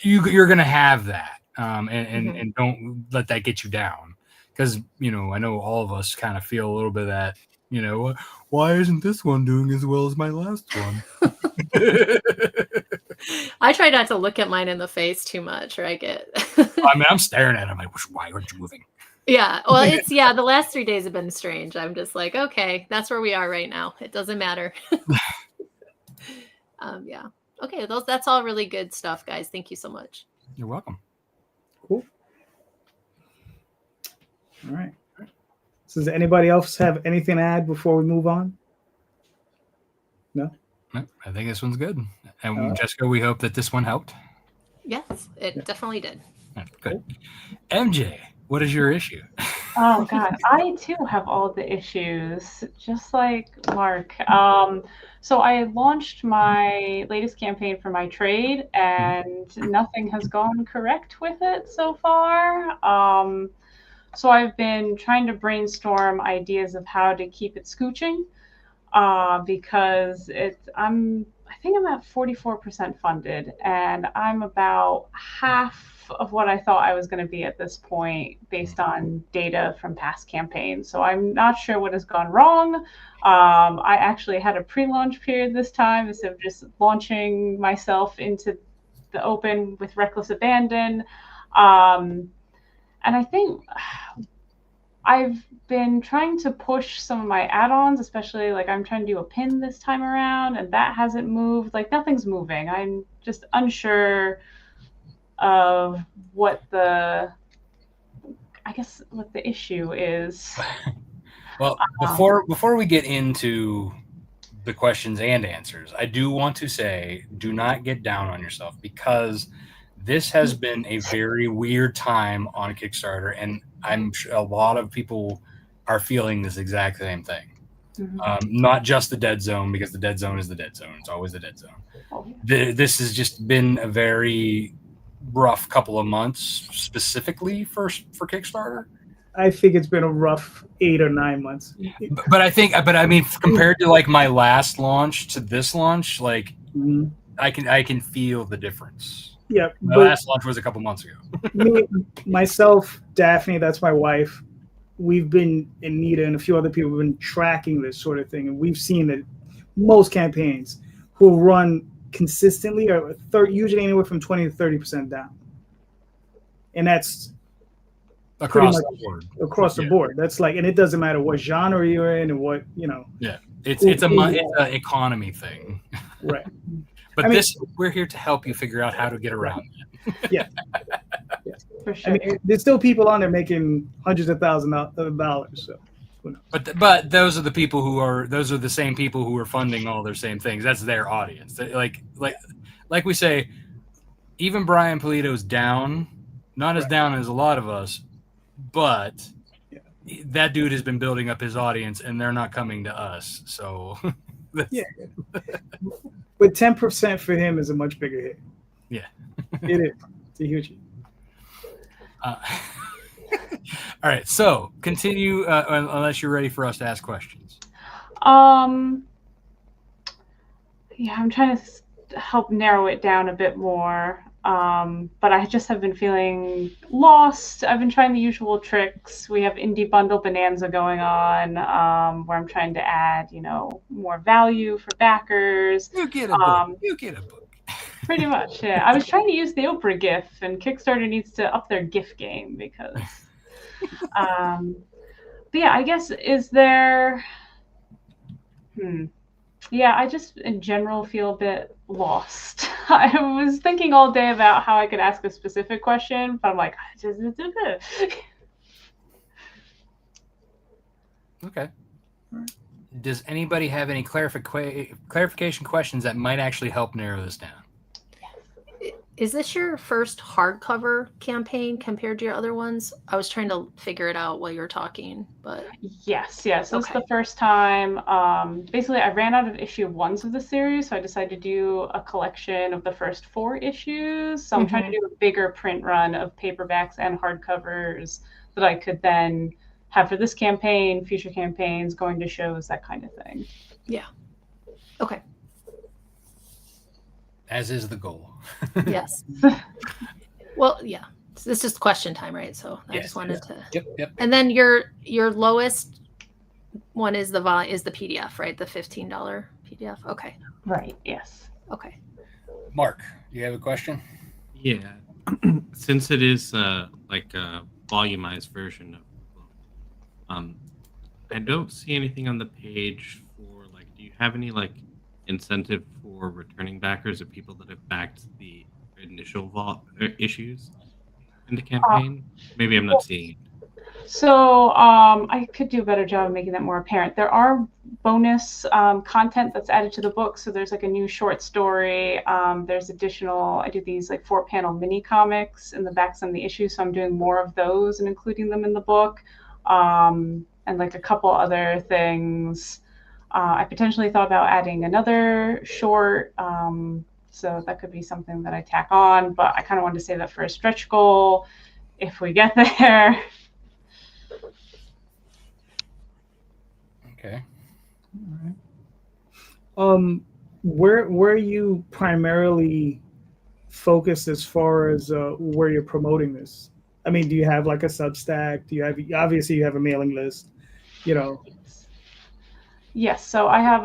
you're going to have that. And don't let that get you down. Because, you know, I know all of us kind of feel a little bit of that, you know, why isn't this one doing as well as my last one? I try not to look at mine in the face too much, or I get. I mean, I'm staring at it. I'm like, why aren't you moving? Yeah, well, it's the last 3 days have been strange. I'm just like, okay, that's where we are right now. It doesn't matter. Yeah. Okay, that's all really good stuff, guys. Thank you so much. You're welcome. Cool. All right. So does anybody else have anything to add before we move on? No? No, I think this one's good. And Jessica, we hope that this one helped. Yes, it definitely did. Good. MJ, what is your issue? Oh God, I too have all the issues, just like Mark. So I launched my latest campaign for my trade, and nothing has gone correct with it so far. So I've been trying to brainstorm ideas of how to keep it scooching, because I think I'm at 44% funded, and I'm about half of what I thought I was going to be at this point based on data from past campaigns. So I'm not sure what has gone wrong. I actually had a pre-launch period this time instead of just launching myself into the open with reckless abandon. And I think I've been trying to push some of my add-ons, especially like I'm trying to do a pin this time around, and that hasn't moved. Like nothing's moving. I'm just unsure of what the issue is. Well, before we get into the questions and answers, I do want to say, do not get down on yourself, because This has been a very weird time on Kickstarter, and I'm sure a lot of people are feeling this exact same thing. Not just the Dead Zone, because the Dead Zone is the Dead Zone. It's always the Dead Zone. This has just been a very rough couple of months, specifically for Kickstarter. I think it's been a rough 8 or 9 months. But I mean, compared to like my last launch to this launch, like I can feel the difference. Yeah, my last launch was a couple months ago. Myself, Daphne, that's my wife. We've been, and Nita and a few other people have been tracking this sort of thing, and we've seen that most campaigns will run consistently or usually anywhere from 20 to 30% down, and that's across the board. Across the board, that's like, and it doesn't matter what genre you're in and what Yeah, it's an economy thing, right? But I mean, we're here to help you figure out how to get around that. Yeah. For sure. I mean, there's still people on there making hundreds of thousands of dollars. So, who knows? But those are the same people who are funding all their same things. That's their audience. Like we say, even Brian Polito's down, not as down as a lot of us, but that dude has been building up his audience, and they're not coming to us. So, yeah. But 10% for him is a much bigger hit. Yeah, it is. It's a huge hit. All right, so continue unless you're ready for us to ask questions. Yeah, I'm trying to help narrow it down a bit more. But I just have been feeling lost. I've been trying the usual tricks. We have Indie Bundle Bonanza going on, where I'm trying to add, more value for backers. You get a book. You get a book. Pretty much, yeah. I was trying to use the Oprah GIF, and Kickstarter needs to up their GIF game because. But yeah, I guess is there. Yeah, I just in general feel a bit lost. I was thinking all day about how I could ask a specific question, but I'm like, Okay. Does anybody have any clarification questions that might actually help narrow this down? Is this your first hardcover campaign compared to your other ones? I was trying to figure it out while you were talking, but yes. So it's the first time. Basically, I ran out of issue 1s of the series, so I decided to do a collection of the first 4 issues. So I'm trying to do a bigger print run of paperbacks and hardcovers that I could then have for this campaign, future campaigns, going to shows, that kind of thing. Yeah. Okay. As is the goal. Yes. Well, yeah. So this is question time, right? So I just wanted to. Yep. And then your lowest one is the PDF, right? The $15 PDF. Okay. Right. Yes. Okay. Mark, do you have a question? Yeah. Since it is like a volumized version of, I don't see anything on the page for do you have any incentive for returning backers or people that have backed the initial issues in the campaign? Maybe I'm not seeing it. So I could do a better job of making that more apparent. There are bonus content that's added to the book. So there's a new short story. There's additional, I do these 4-panel mini comics in the backs of the issues. So I'm doing more of those and including them in the book. And a couple other things. I potentially thought about adding another short, so that could be something that I tack on, but I kind of wanted to save that for a stretch goal if we get there. Okay. All right. Where are you primarily focused as far as where you're promoting this? I mean, do you have a Substack? Obviously you have a mailing list, Yes, so I have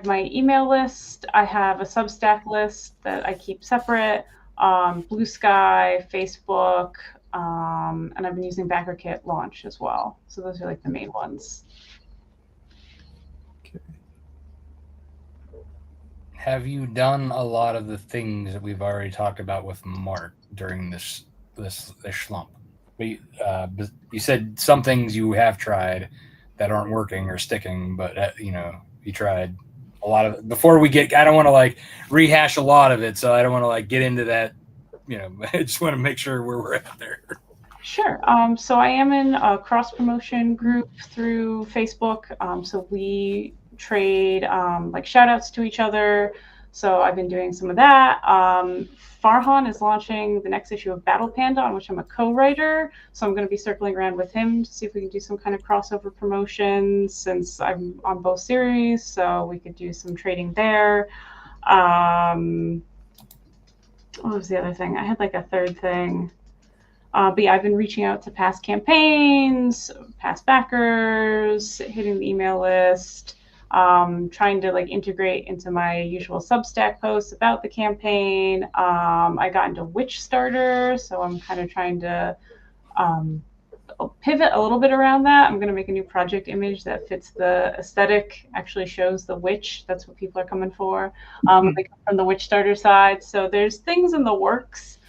my email list. I have a Substack list that I keep separate. Blue Sky, Facebook, and I've been using BackerKit Launch as well. So those are the main ones. Okay. Have you done a lot of the things that we've already talked about with Mark during this schlump? You said some things you have tried that aren't working or sticking, but you tried a lot of it. Before we get, I don't want to rehash a lot of it, so I don't want to get into that I just want to make sure where we're at there. Sure. So I am in a cross promotion group through Facebook. So we trade like shout outs to each other. So I've been doing some of that. Farhan is launching the next issue of Battle Panda, on which I'm a co-writer. So I'm going to be circling around with him to see if we can do some kind of crossover promotion, since I'm on both series. So we could do some trading there. What was the other thing? I had like a third thing. But yeah, I've been reaching out to past campaigns, past backers, hitting the email list, trying to like integrate into my usual Substack posts about the campaign. I got into Witch Starter, so I'm kind of trying to pivot a little bit around that. I'm going to make a new project image that fits the aesthetic, actually shows the witch. That's what people are coming for. They come from the Witch Starter side. So there's things in the works.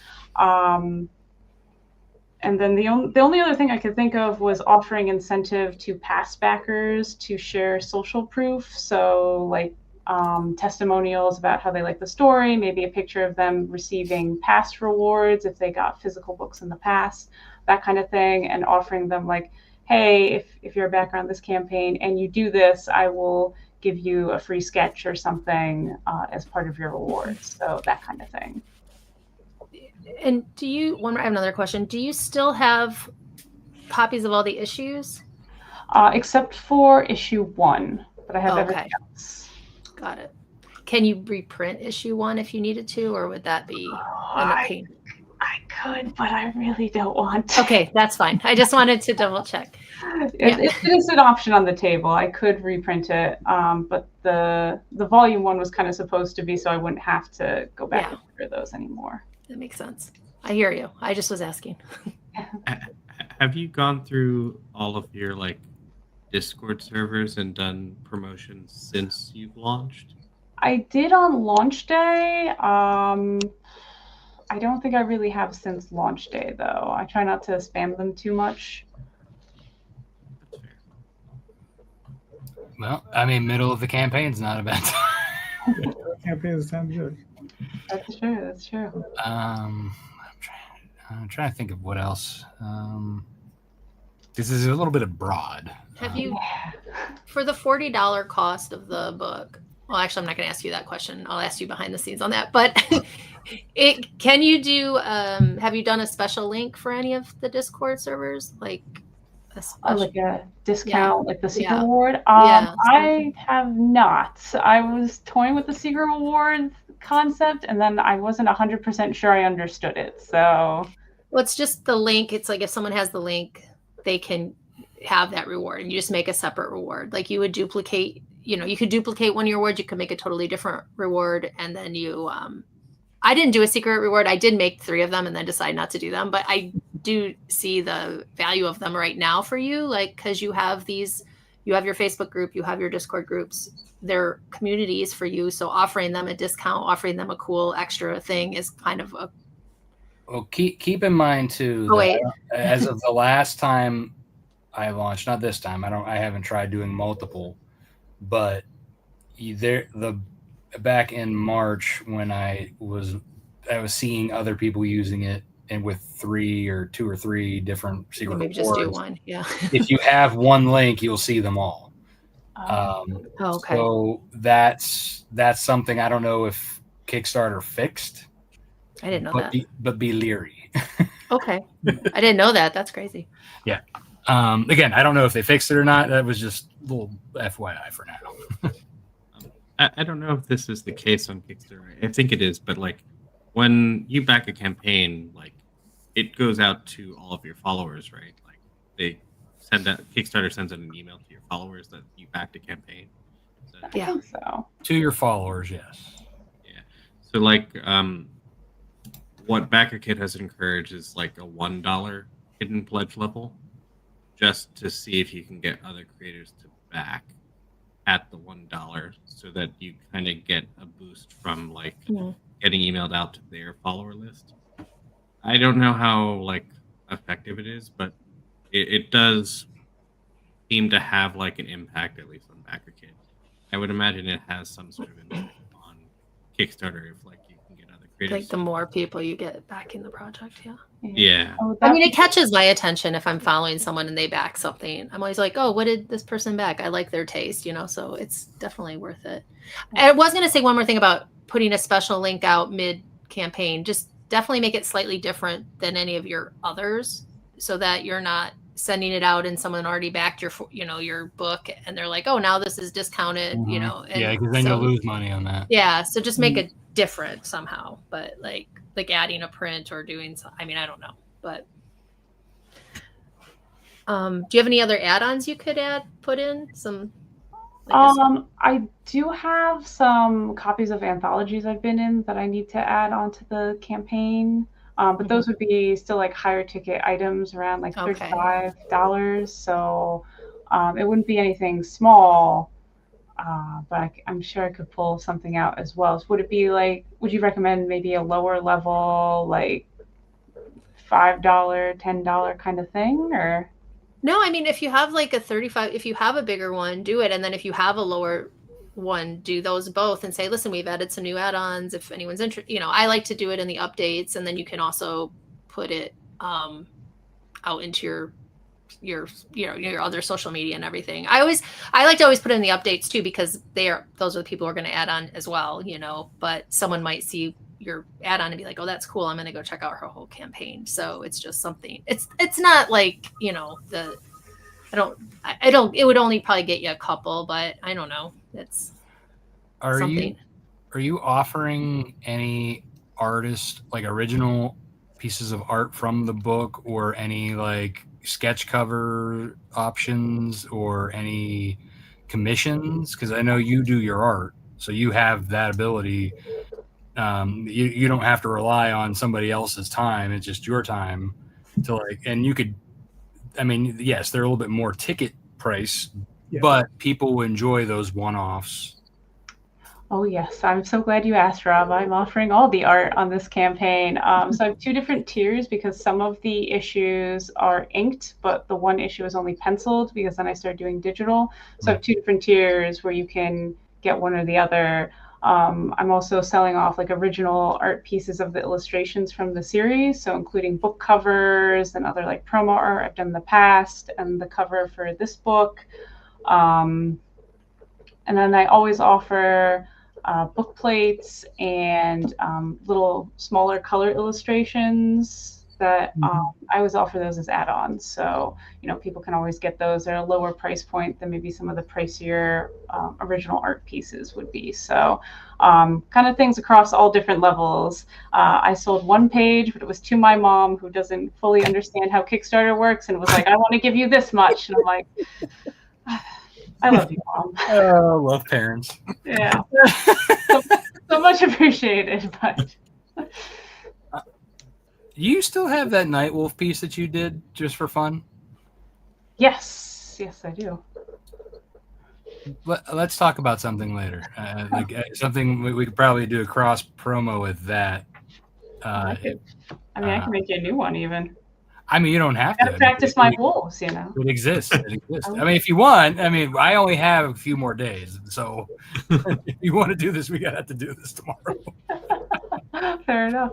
And then the only other thing I could think of was offering incentive to past backers to share social proof. So like testimonials about how they like the story, maybe a picture of them receiving past rewards if they got physical books in the past, that kind of thing, and offering them like, hey, if you're a backer on this campaign and you do this, I will give you a free sketch or something as part of your rewards. So that kind of thing. And I have another question. Do you still have copies of all the issues? Except for issue 1, but I have everything else. Got it. Can you reprint issue 1 if you needed to, or would that be a pain? I could, but I really don't want to. Okay, that's fine. I just wanted to double check. It is an option on the table. I could reprint it, but the volume 1 was kind of supposed to be, so I wouldn't have to go back and order those anymore. That makes sense. I hear you. I just was asking. Have you gone through all of your like Discord servers and done promotions since you've launched? I did on launch day. I don't think I really have since launch day, though. I try not to spam them too much. That's fair. Well, I mean, middle of the campaign's not a bad time. Campaign sounds good. That's true. That's true. I'm trying to think of what else. This is a little bit of broad. Have you, for the $40 cost of the book? Well, actually, I'm not going to ask you that question. I'll ask you behind the scenes on that. But can you do? Have you done a special link for any of the Discord servers, like like a discount, like the secret Yeah. reward? Yeah. I have not. I was toying with the secret reward concept, and then I wasn't 100% sure I understood it. So, well, it's just the link. It's like if someone has the link, they can have that reward, and you just make a separate reward. Like you would duplicate. You could duplicate one of your rewards. You could make a totally different reward, and then you. I didn't do a secret reward. I did make 3 of them, and then decide not to do them. But I do see the value of them right now for you, like because you have your Facebook group, you have your Discord groups. They're communities for you. So offering them a discount, offering them a cool extra thing is kind of a. Well, keep in mind too. As of the last time I launched, not this time. I haven't tried doing multiple, but back in March when I was seeing other people using it, and with 2 or 3 different secret Maybe rewards. just do one. Yeah. If you have one link, you'll see them all. Okay. So that's something I don't know if Kickstarter fixed. I didn't know that. But be leery. Okay. I didn't know that. That's crazy. Yeah. Again, I don't know if they fixed it or not. That was just a little FYI for now. I don't know if this is the case on Kickstarter. I think it is, but like when you back a campaign, like it goes out to all of your followers, right? Like they Kickstarter sends out an email to your followers that you backed a campaign. I think so. To your followers, yes. Yeah. So like what BackerKit has encouraged is like a $1 hidden pledge level, just to see if you can get other creators to back at the $1, so that you kind of get a boost from like getting emailed out to their follower list. I don't know how like effective it is, but it does seem to have like an impact, at least on BackerKit. I would imagine it has some sort of impact on Kickstarter if like you can get other creators. Like the more people you get backing the project, yeah. Yeah. Oh, I mean, it catches my attention if I'm following someone and they back something. I'm always like, oh, what did this person back? I like their taste, so it's definitely worth it. And I was going to say one more thing about putting a special link out mid-campaign. Just definitely make it slightly different than any of your others so that you're not sending it out and someone already backed your book and they're like, oh, now this is discounted, And yeah, because then you'll lose money on that. Yeah, so just make it different somehow, but like adding a print or doing I mean, I don't know, but do you have any other add-ons you could put in some? I do have some copies of anthologies I've been in that I need to add onto the campaign, but those would be still like higher ticket items around like $35, so it wouldn't be anything small. But I'm sure I could pull something out as well. So would it be like, would you recommend maybe a lower level, like $5, $10 kind of thing, or? No, I mean, if you have like a 35, if you have a bigger one, do it. And then if you have a lower one, do those both and say, listen, we've added some new add-ons. If anyone's interested, I like to do it in the updates, and then you can also put it out into your other social media and everything. I like to always put it in the updates too, because those are the people who are going to add on as well, but someone might see your add on and be like, oh, that's cool, I'm going to go check out her whole campaign. So it's just something, it's not like, it would only probably get you a couple, but I don't know. It's something. Are you offering any artist, like original pieces of art from the book, or any like sketch cover options, or any commissions? Because I know you do your art, so you have that ability. You don't have to rely on somebody else's time. It's just your time to and you could, I mean, yes, they're a little bit more ticket price, but people enjoy those one-offs. Oh, yes. I'm so glad you asked, Rob. I'm offering all the art on this campaign. So I have 2 different tiers, because some of the issues are inked, but the one issue is only penciled, because then I started doing digital. So I have 2 different tiers where you can get one or the other. I'm also selling off like original art pieces of the illustrations from the series, so including book covers and other like promo art I've done in the past, and the cover for this book. And then I always offer book plates and little smaller color illustrations that I always offer those as add-ons. So, people can always get those at a lower price point than maybe some of the pricier original art pieces would be. So kind of things across all different levels. I sold 1 page, but it was to my mom, who doesn't fully understand how Kickstarter works, and was like, I want to give you this much. And I'm like, I love you, Mom. Oh, love parents. Yeah. so much appreciated, but... You still have that Nightwolf piece that you did just for fun? Yes, I do. Let's talk about something later. Something we could probably do a cross promo with that. I can make you a new one even. I mean, you don't have to. Practice my wolves, It exists. It exists. I mean, if you want, I only have a few more days. So if you want to do this, we got to have to do this tomorrow. Fair enough.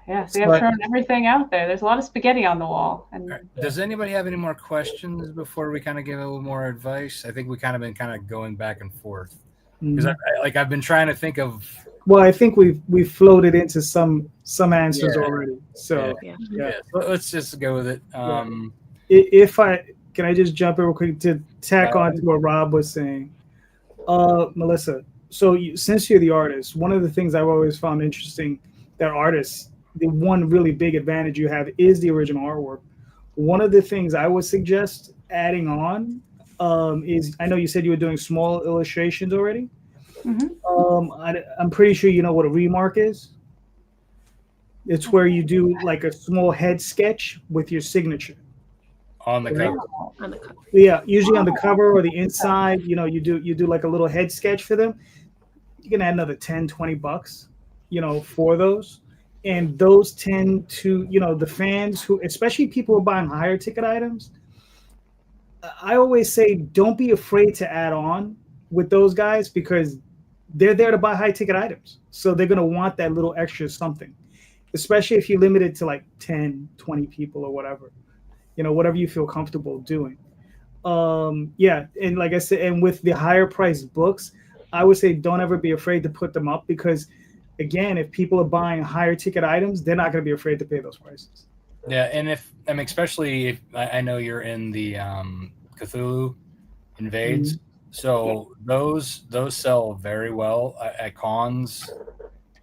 Yeah. So I've thrown everything out there. There's a lot of spaghetti on the wall. And does anybody have any more questions before we kind of give a little more advice? I think we kind of been going back and forth, because I've been trying to think of. Well, I think we've floated into some answers already. So yeah. Let's just go with it. Can I just jump in real quick to tack on to what Rob was saying? Melissa, so since you're the artist, one of the things I've always found interesting, that artists, the one really big advantage you have is the original artwork. One of the things I would suggest adding on is, I know you said you were doing small illustrations already. I'm pretty sure you know what a remark is. It's where you do like a small head sketch with your signature. On the cover. Yeah, usually on the cover or the inside, you do like a little head sketch for them. You can add another $10-$20, for those. And those tend to, the fans who, especially people who are buying higher ticket items, I always say don't be afraid to add on with those guys because they're there to buy high ticket items. So they're going to want that little extra something, especially if you limit it to like 10, 20 people or whatever, whatever you feel comfortable doing. Yeah. And like I said, and with the higher priced books, I would say don't ever be afraid to put them up because again, if people are buying higher ticket items, they're not going to be afraid to pay those prices. Yeah. And especially if I know you're in the Cthulhu Invades. Mm-hmm. So those sell very well at cons.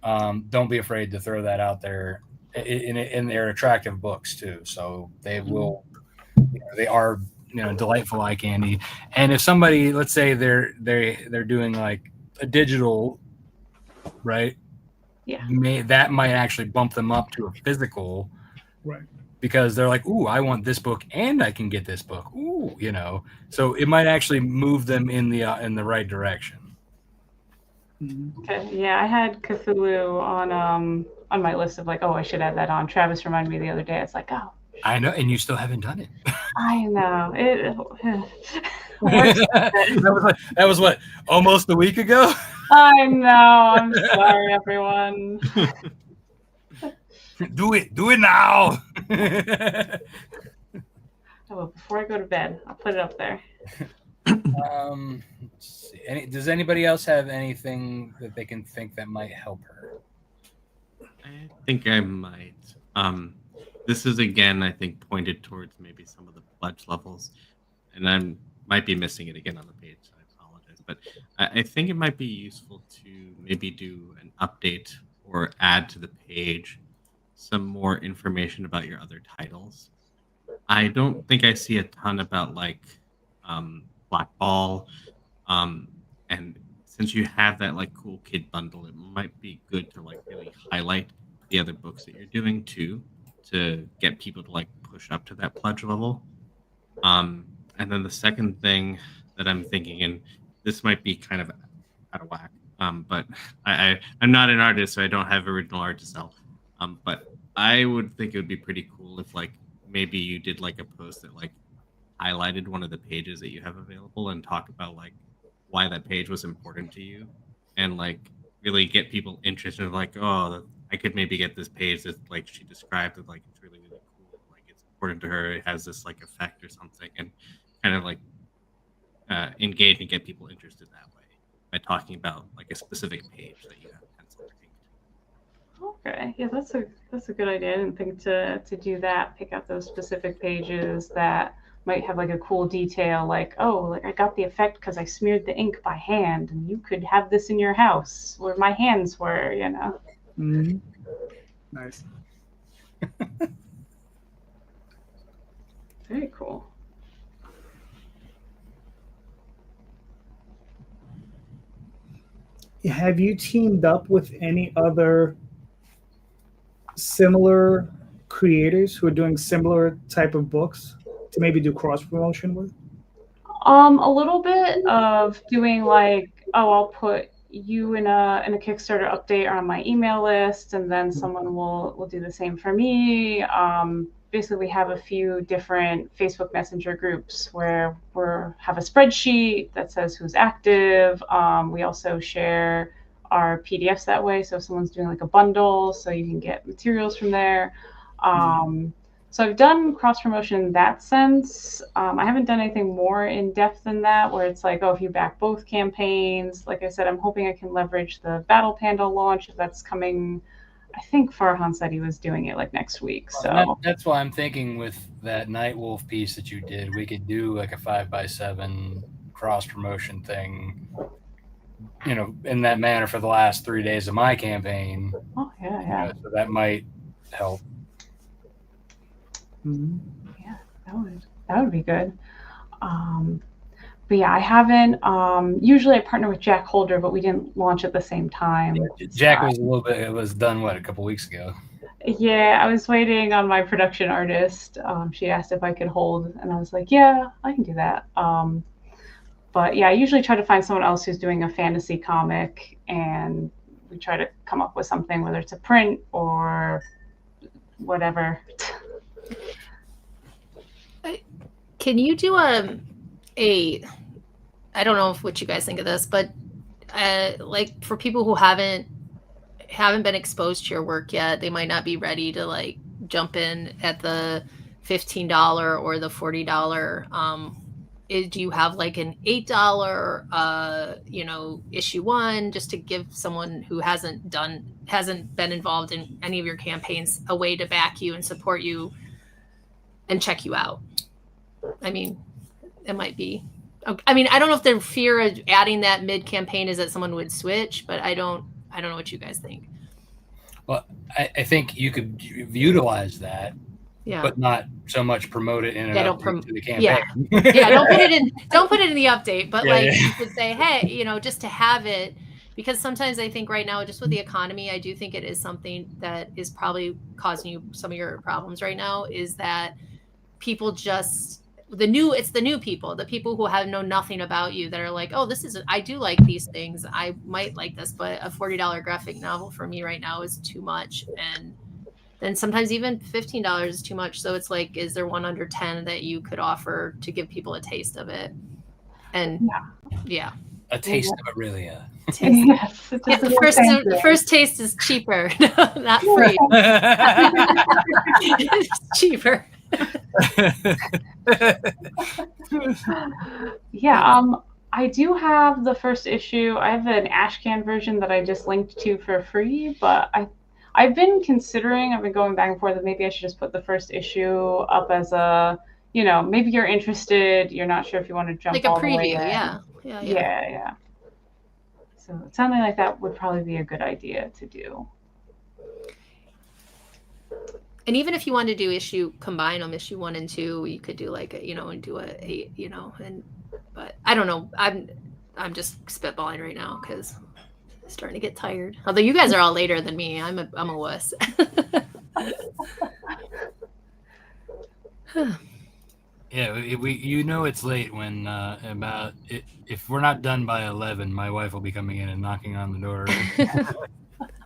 Don't be afraid to throw that out there. In their attractive books too. So they will, they are delightful eye candy. And if somebody, let's say they're doing like a digital, right? Yeah. That might actually bump them up to a physical, right? Because they're like, ooh, I want this book and I can get this book. Ooh, so it might actually move them in the right direction. Okay. Yeah, I had Cthulhu on my list of like, oh, I should add that on. Travis reminded me the other day. It's like, oh. I know, and you still haven't done it. I know. That was what, almost a week ago? I know. I'm sorry, everyone. Do it now. Oh, before I go to bed, I'll put it up there. Let's see. Does anybody else have anything that they can think that might help her? I think I might. This is again, I think, pointed towards maybe some of the pledge levels, and I might be missing it again on the page. So I apologize, but I think it might be useful to maybe do an update or add to the page some more information about your other titles. I don't think I see a ton about like Black Ball, and since you have that like cool kid bundle, it might be good to like really highlight the other books that you're doing too, to get people to like push up to that pledge level. And then the second thing that I'm thinking, and this might be kind of out of whack, but I'm not an artist, so I don't have original art to sell. But I would think it would be pretty cool if like maybe you did like a post that like highlighted one of the pages that you have available and talk about like why that page was important to you, and like really get people interested in like, oh, I could maybe get this page that like she described it, like it's really, really cool, like it's important to her, it has this like effect or something, and kind of like engage and get people interested that way by talking about like a specific page that you have pencil or inked. Okay, yeah, that's a good idea. I didn't think to do that. Pick out those specific pages that might have like a cool detail, like, oh, like I got the effect because I smeared the ink by hand, and you could have this in your house where my hands were, Mm-hmm. Nice. Very cool. Have you teamed up with any other similar creators who are doing similar type of books to maybe do cross promotion with? A little bit of doing like, oh, I'll put you in a Kickstarter update on my email list, and then someone will do the same for me. Basically, we have a few different Facebook Messenger groups where we have a spreadsheet that says who's active. We also share our PDFs that way, so if someone's doing like a bundle, so you can get materials from there. So I've done cross promotion in that sense. I haven't done anything more in depth than that, where it's like, oh, if you back both campaigns, like I said, I'm hoping I can leverage the Battle Panda launch if that's coming. I think Farhan said he was doing it like next week. So that's why I'm thinking with that Nightwolf piece that you did, we could do like a 5x7 cross promotion thing, in that manner for the last 3 days of my campaign. Oh yeah. So that might help. Mm-hmm. Yeah, that would be good. But yeah, I haven't. Usually I partner with Jack Holder, but we didn't launch at the same time. Yeah, Jack was it was done a couple weeks ago. Yeah, I was waiting on my production artist. She asked if I could hold, and I was like, yeah, I can do that. But yeah, I usually try to find someone else who's doing a fantasy comic, and we try to come up with something, whether it's a print or whatever. Can you do a I don't know what you guys think of this, but like for people who haven't been exposed to your work yet, they might not be ready to like jump in at the $15 or the $40. Do you have like an $8 issue 1, just to give someone who hasn't been involved in any of your campaigns a way to back you and support you and check you out? I mean, it might be. I mean, I don't know if the fear of adding that mid-campaign is that someone would switch, but I don't know what you guys think. Well, I think you could utilize that, but not so much promote it in to the campaign. Don't put it in the update, but you could say, hey, just to have it, because sometimes I think right now, just with the economy, I do think it is something that is probably causing you some of your problems right now, is that people just it's the new people, the people who have know nothing about you, that are like, oh, I do like these things, I might like this, but a $40 graphic novel for me right now is too much. And then sometimes even $15 is too much. So it's like, is there one under 10 that you could offer to give people a taste of it? And a taste of Aurelia. Yes, the first taste is cheaper. Not free. It's cheaper. I do have the first issue. I have an Ashcan version that I just linked to for free, but I've been considering, I've been going back and forth that maybe I should just put the first issue up as a, maybe you're interested, you're not sure if you want to jump like a all the way preview. in. Yeah. So something like that would probably be a good idea to do. And even if you want to combine them, issue 1 and 2, you could do like and do but I don't know. I'm just spitballing right now because I'm starting to get tired. Although you guys are all later than me, I'm a wuss. Yeah, it's late when if we're not done by 11, my wife will be coming in and knocking on the door.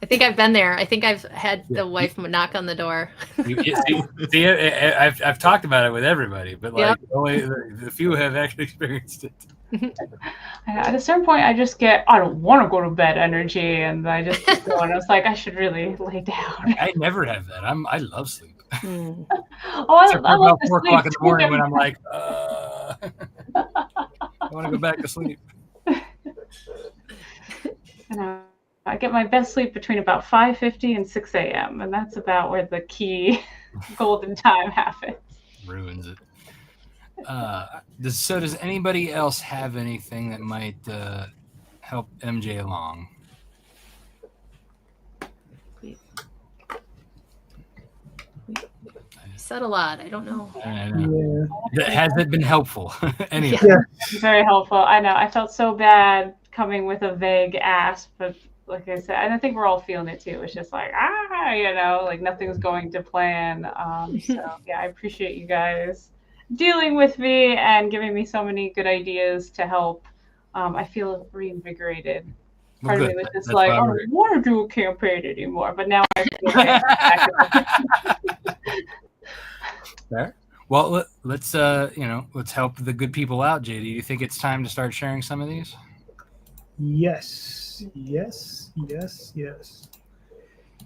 I think I've been there. I think I've had the wife knock on the door. I've talked about it with everybody, but only the few have actually experienced it. At a certain point, I just get, I don't want to go to bed energy, and I just keep going. I was like, I should really lay down. I never have that. I love sleep. I love 4 o'clock in the morning when I'm like, I want to go back to sleep. I get my best sleep between about 5:50 and 6 a.m. and that's about where the key golden time happens. Ruins it. Does anybody else have anything that might help MJ along? You said a lot. I don't know. Yeah. Has it been helpful? Very helpful. I know. I felt so bad coming with a vague ask, but like I said, and I think we're all feeling it too. It's just like, like nothing's going to plan. So I appreciate you guys dealing with me and giving me so many good ideas to help. I feel reinvigorated. Part of me was just like, I don't want to do a campaign anymore, but now I feel Fair. Well, let's help the good people out, JD. Do you think it's time to start sharing some of these? Yes.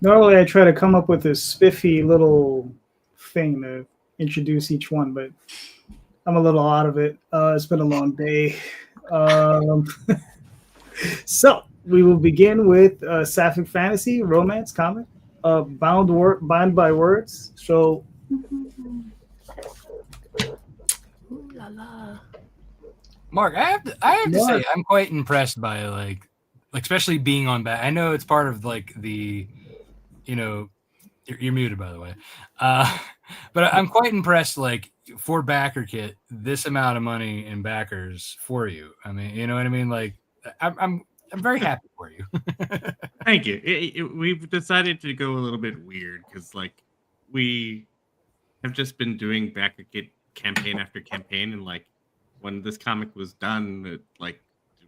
Normally I try to come up with a spiffy little thing to introduce each one, but I'm a little out of it. It's been a long day. So we will begin with Sapphic Fantasy Romance comic, bound by words. So Ooh la la. Mark, I have to say I'm quite impressed by especially being on back. I know it's part of the, you're muted, by the way. But I'm quite impressed, for Backer Kit, this amount of money in backers for you. I mean, you know what I mean? I'm very happy for you. Thank you. We've decided to go a little bit weird because we have just been doing Backer Kit campaign after campaign, and when this comic was done, did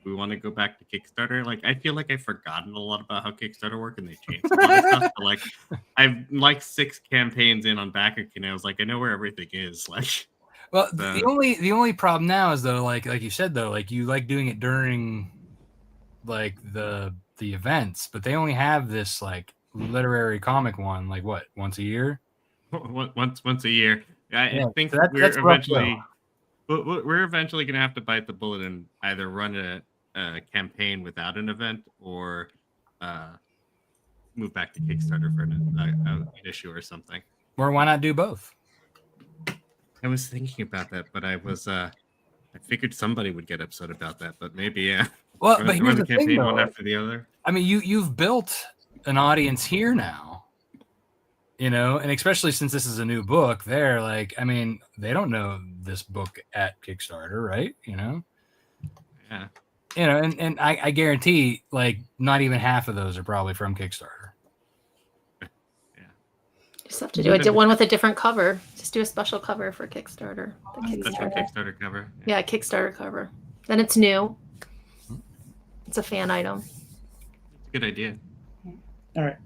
we want to go back to Kickstarter? I feel like I've forgotten a lot about how Kickstarter work, and they changed a lot of stuff. But I've 6 campaigns in on Backer Kit, and I was like, I know where everything is. Well, the only problem now is though, like you said though, like you like doing it during like the events, but they only have this like literary comic one like what, once a year? Once a year. I think so we're eventually going to have to bite the bullet and either run a campaign without an event or move back to Kickstarter for an issue or something. Or why not do both? I was thinking about that, but I figured somebody would get upset about that, but maybe yeah. Well, but here's the campaign thing, though. one after the other. I mean, you've built an audience here now, you know, and especially since this is a new book, they're like, I mean, they don't know this book at Kickstarter, right? You know? Yeah. You know, and I guarantee, like, not even half of those are probably from Kickstarter. Just have to do one with a different cover. Just do a special cover for Kickstarter. Special Kickstarter cover. Yeah, Kickstarter cover. Then it's new. It's a fan item. It's a good idea. All right.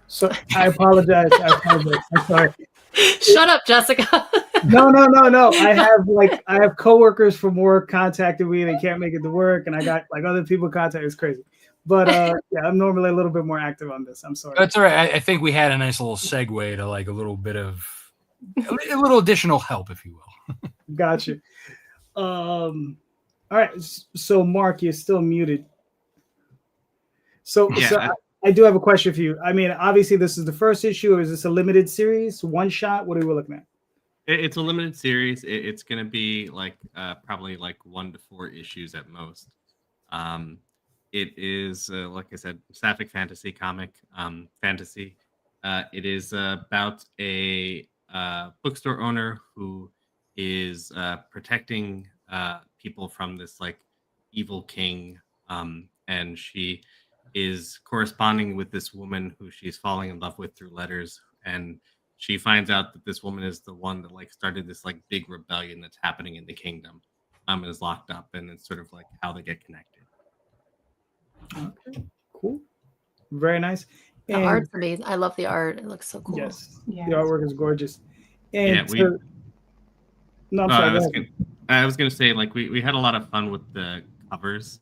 So I apologize. I'm sorry. Shut up, Jessica. No. I have coworkers from work contacting me. They can't make it to work, and I got like other people contact. It's crazy. But yeah, I'm normally a little bit more active on this. I'm sorry. That's all right. I think we had a nice little segue to like a little bit of a little additional help, if you will. Gotcha. All right. So Mark, you're still muted. So I do have a question for you. I mean, obviously this is the first issue. Or is this a limited series, one shot? What are we looking at? It's a limited series. It's going to be like probably like 1 to 4 issues at most. It is, like I said, sapphic fantasy comic, fantasy. It is about a bookstore owner who is protecting people from this like evil king, and she is corresponding with this woman who she's falling in love with through letters, and she finds out that this woman is the one that like started this like big rebellion that's happening in the kingdom, and is locked up, and it's sort of like how they get connected. Okay, cool, very nice. The art's amazing. I love the art. It looks so cool. Yes, the artwork is gorgeous. And yeah, I was gonna say, like, we had a lot of fun with the covers.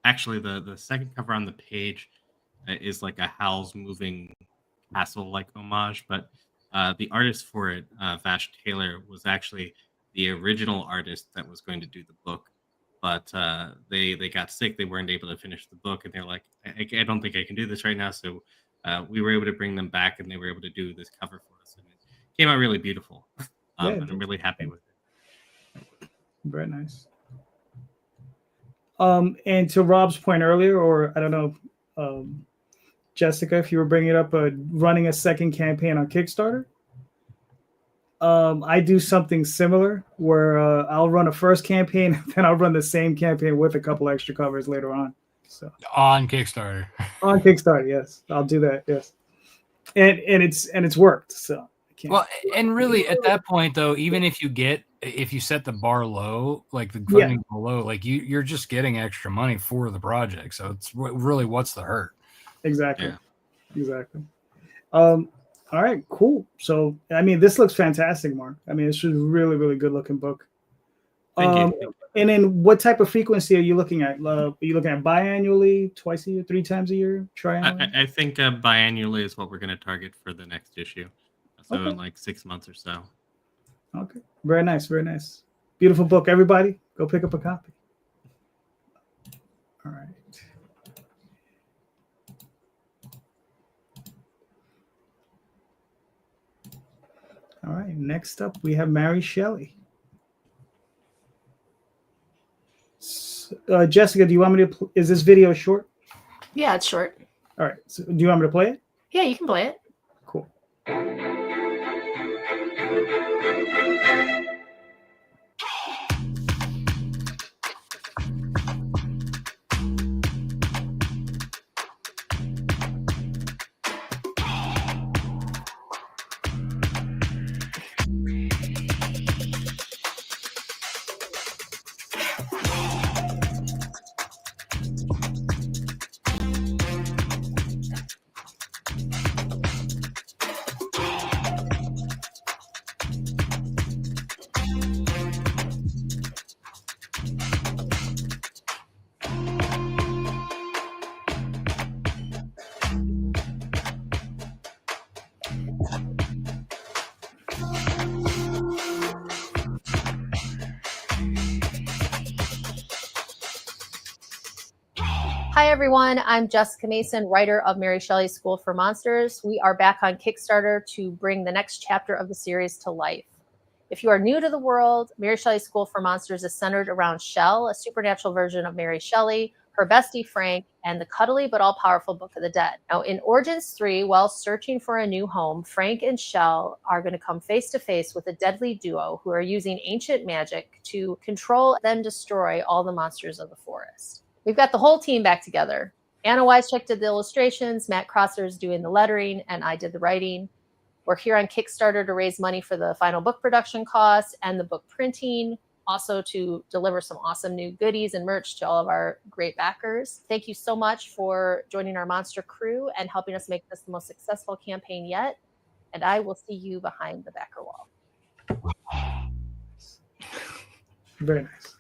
Actually the second cover on the page is like a Howl's Moving Castle like homage, but the artist for it, Vash Taylor, was actually the original artist that was going to do the book. But they got sick. They weren't able to finish the book, and they're like, I don't think I can do this right now. So we were able to bring them back, and they were able to do this cover for us, and it came out really beautiful. And I'm really happy with it. Very nice. And to Rob's point earlier, or I don't know, Jessica, if you were bringing up running a second campaign on Kickstarter. I do something similar where I'll run a first campaign, and then I'll run the same campaign with a couple extra covers later on. So on Kickstarter. On Kickstarter, yes, I'll do that. Yes, and it's worked. So well, and really at that point though, even if you set the bar low, like the funding low, like you're just getting extra money for the project. So it's really what's the hurt? Exactly. Yeah. Exactly. All right, cool. So, I mean, this looks fantastic, Mark. I mean, it's a really, really good looking book. Thank you. And then what type of frequency are you looking at? Are you looking at biannually, twice a year, 3 times a year, triannually? I think biannually is what we're going to target for the next issue. So in like 6 months or so. Okay. Very nice. Very nice. Beautiful book. Everybody, go pick up a copy. All right. All right, next up we have Mary Shelley. Jessica, do you want me to? Is this video short? Yeah, it's short. All right. So do you want me to play it? Yeah, you can play it. Cool. Hi, everyone. I'm Jessica Mason, writer of Mary Shelley's School for Monsters. We are back on Kickstarter to bring the next chapter of the series to life. If you are new to the world, Mary Shelley's School for Monsters is centered around Shell, a supernatural version of Mary Shelley, her bestie Frank, and the cuddly but all-powerful Book of the Dead. Now, in Origins 3, while searching for a new home, Frank and Shell are going to come face-to-face with a deadly duo who are using ancient magic to control, then destroy all the monsters of the forest. We've got the whole team back together. Anna Wycheck did the illustrations, Matt Crosser is doing the lettering, and I did the writing. We're here on Kickstarter to raise money for the final book production costs and the book printing, also to deliver some awesome new goodies and merch to all of our great backers. Thank you so much for joining our monster crew and helping us make this the most successful campaign yet. And I will see you behind the backer wall. Very nice.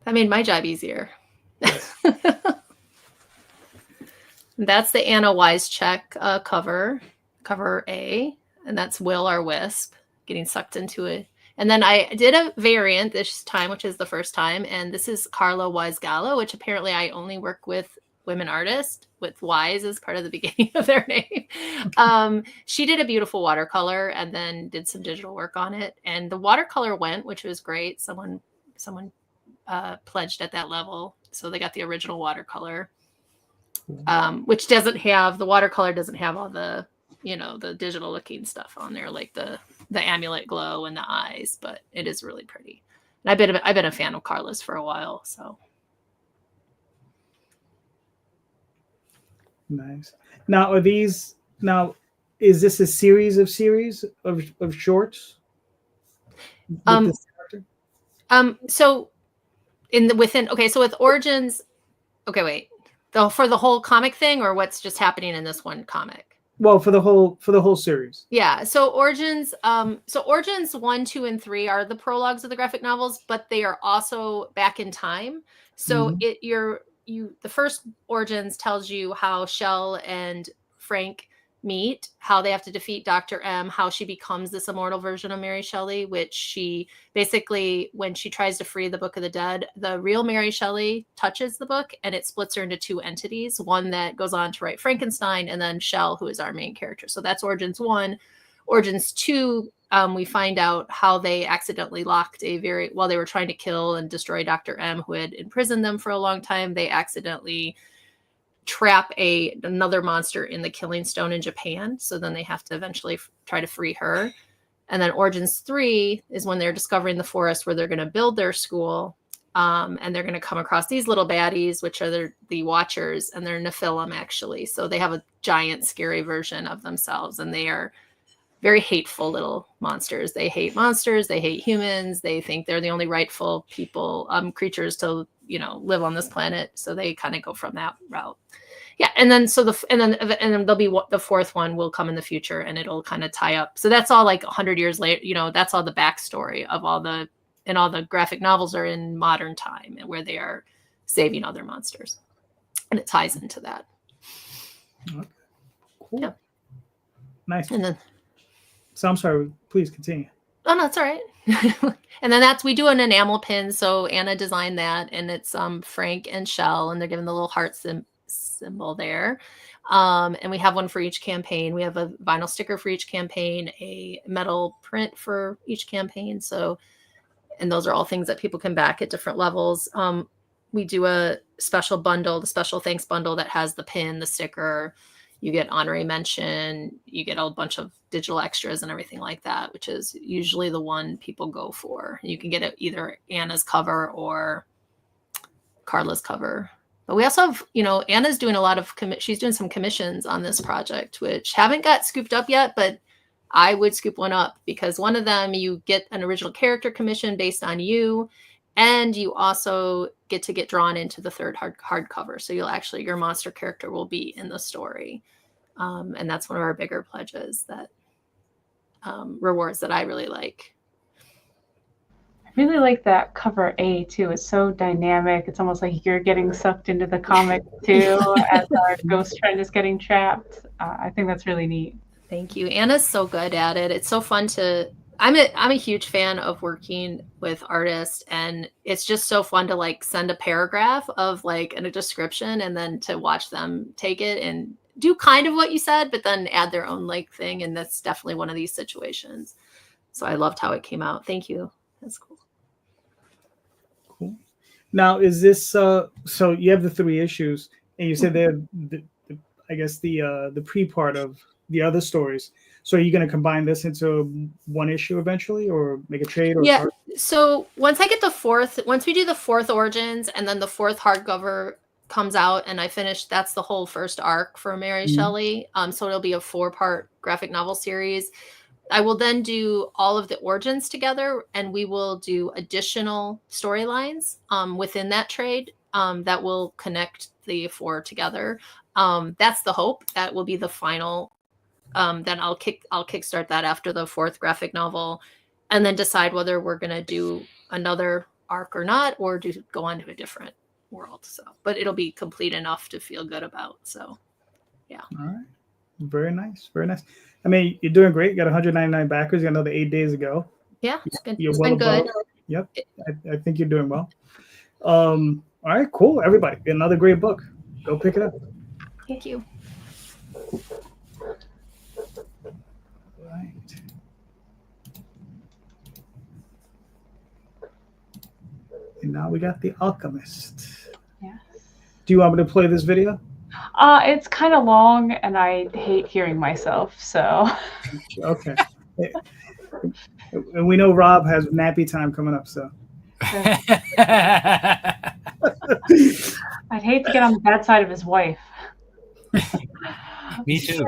That made my job easier. That's the Anna Wycheck cover A, and that's Will our Wisp getting sucked into it. And then I did a variant this time, which is the first time, and this is Carla Wise-Gallo, which apparently I only work with women artists, with Wise as part of the beginning of their name. She did a beautiful watercolor and then did some digital work on it, and the watercolor went, which was great. Someone pledged at that level, so they got the original watercolor, which doesn't have the watercolor doesn't have all the the digital looking stuff on there, like the amulet glow and the eyes, but it is really pretty. And I've been a fan of Carla's for a while, so nice. Now, is this a series of shorts? So so with Origins, for the whole comic thing, or what's just happening in this one comic? Well, for the whole series. Yeah. So Origins 1, 2, and 3 are the prologues of the graphic novels, but they are also back in time. So the first Origins tells you how Shell and Frank meet, how they have to defeat Dr. M, how she becomes this immortal version of Mary Shelley, which she basically, when she tries to free the Book of the Dead, the real Mary Shelley touches the book and it splits her into two entities, one that goes on to write Frankenstein, and then Shell, who is our main character. So that's Origins 1. Origins 2, we find out how they accidentally locked while they were trying to kill and destroy Dr. M, who had imprisoned them for a long time, they accidentally trap another monster in the Killing Stone in Japan. So then they have to eventually try to free her. And then Origins 3 is when they're discovering the forest where they're going to build their school. And they're going to come across these little baddies, which are the Watchers, and they're Nephilim, actually. So they have a giant, scary version of themselves, and they are very hateful little monsters. They hate monsters. They hate humans. They think they're the only rightful creatures to live on this planet. So they kind of go from that route. Yeah, and then there'll be the fourth one will come in the future, and it'll kind of tie up. So that's all like 100 years later. That's all the backstory of all the graphic novels are in modern time, and where they are saving other monsters, and it ties into that. Okay. Cool. Yeah. Nice. And then, so I'm sorry. Please continue. Oh no, it's all right. And then we do an enamel pin. So Anna designed that, and it's Frank and Shell, and they're given the little heart symbol there. And we have one for each campaign. We have a vinyl sticker for each campaign, a metal print for each campaign. So, and those are all things that people can back at different levels. We do a special bundle, the special thanks bundle, that has the pin, the sticker. You get honorary mention. You get a bunch of digital extras and everything like that, which is usually the one people go for. You can get it either Anna's cover or Carla's cover. But we also have, Anna's doing a lot of, she's doing some commissions on this project, which haven't got scooped up yet, but I would scoop one up, because one of them, you get an original character commission based on you, and you also get drawn into the third hardcover. So your monster character will be in the story. And that's one of our bigger pledges, that rewards that I really like. I really like that cover A too. It's so dynamic. It's almost like you're getting sucked into the comic too, as our ghost friend is getting trapped. I think that's really neat. Thank you. Anna's so good at it. It's so fun to I'm a huge fan of working with artists, and it's just so fun to like send a paragraph of like in a description and then to watch them take it and do kind of what you said, but then add their own like thing. And that's definitely one of these situations. So I loved how it came out. Thank you. That's cool. Cool. Now, is this so you have the 3 issues, and you said they're I guess the pre-part of the other stories. So are you going to combine this into one issue eventually, or make a trade? Or yeah. So once we do the 4th Origins, and then the 4th hardcover comes out, and I finish, that's the whole first arc for Mary Shelley. So it'll be a 4-part graphic novel series. I will then do all of the origins together, and we will do additional storylines within that trade that will connect the 4 together. That's the hope. That will be the final. Then I'll kickstart that after the 4th graphic novel, and then decide whether we're going to do another arc or not, or go on to a different world. So, but it'll be complete enough to feel good about. So, yeah. All right. Very nice. Very nice. I mean, you're doing great. You got 199 backers. You got another 8 days ago. Yeah, it's been well good. Yep. I think you're doing well. All right, cool. Everybody, another great book. Go pick it up. Thank you. Right. And now we got The Alchemist. Yes. Do you want me to play this video? It's kind of long, and I hate hearing myself, so. Okay. And we know Rob has nappy time coming up, so. I'd hate to get on the bad side of his wife. Me too.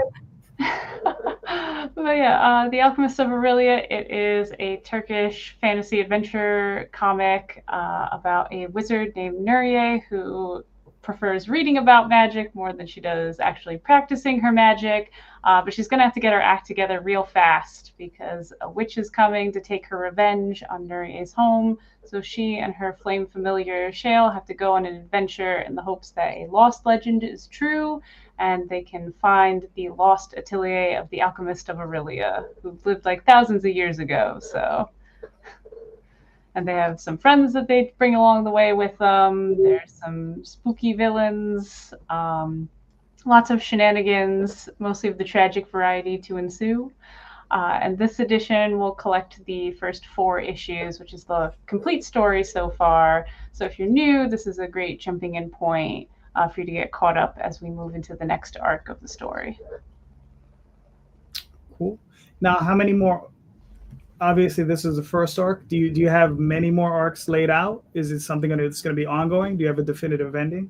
But yeah, The Alchemist of Aurelia, it is a Turkish fantasy adventure comic about a wizard named Nuria who prefers reading about magic more than she does actually practicing her magic. But she's going to have to get her act together real fast because a witch is coming to take her revenge on Nuria's home. So she and her flame familiar Shale have to go on an adventure in the hopes that a lost legend is true and they can find the lost atelier of the Alchemist of Aurelia, who lived like thousands of years ago. So, and they have some friends that they bring along the way with them. There's some spooky villains, lots of shenanigans, mostly of the tragic variety to ensue. And this edition will collect the first 4 issues, which is the complete story so far. So if you're new, this is a great jumping in point for you to get caught up as we move into the next arc of the story. Cool. Now, how many more? Obviously, this is the first arc. Do you have many more arcs laid out? Is it something that's going to be ongoing? Do you have a definitive ending?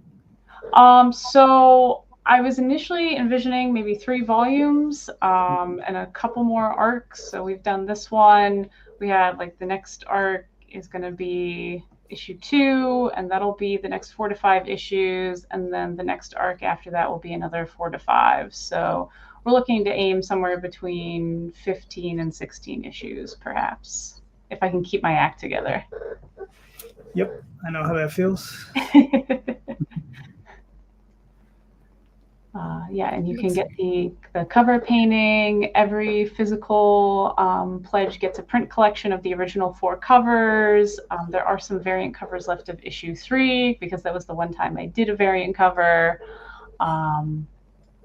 So I was initially envisioning maybe 3 volumes and a couple more arcs. So we've done this one. We have like the next arc is going to be issue 2, and that'll be the next 4 to 5 issues. And then the next arc after that will be another 4 to 5. So we're looking to aim somewhere between 15 and 16 issues, perhaps, if I can keep my act together. Yep, I know how that feels. Yeah, and you can get the cover painting. Every physical pledge gets a print collection of the original 4 covers. There are some variant covers left of issue 3 because that was the one time I did a variant cover.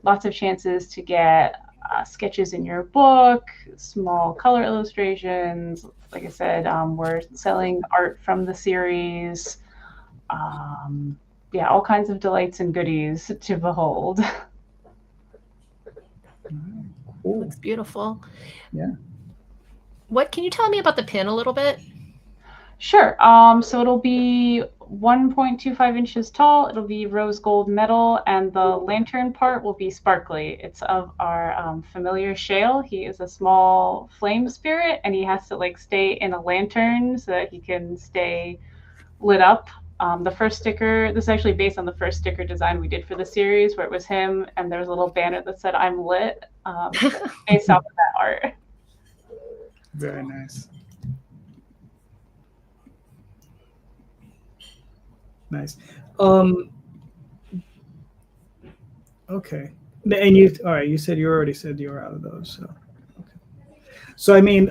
Lots of chances to get sketches in your book, small color illustrations. Like I said, we're selling art from the series. Yeah, all kinds of delights and goodies to behold. Cool. Looks beautiful. Yeah. What can you tell me about the pin a little bit? Sure. So it'll be 1.25 inches tall. It'll be rose gold metal, and the lantern part will be sparkly. It's of our familiar Shale. He is a small flame spirit, and he has to like stay in a lantern so that he can stay lit up. The first sticker, this is actually based on the first sticker design we did for the series, where it was him and there was a little banner that said "I'm lit," based off of that art. Very nice. Nice. Okay. And you, all right, you said you already said you were out of those. So, okay. So I mean,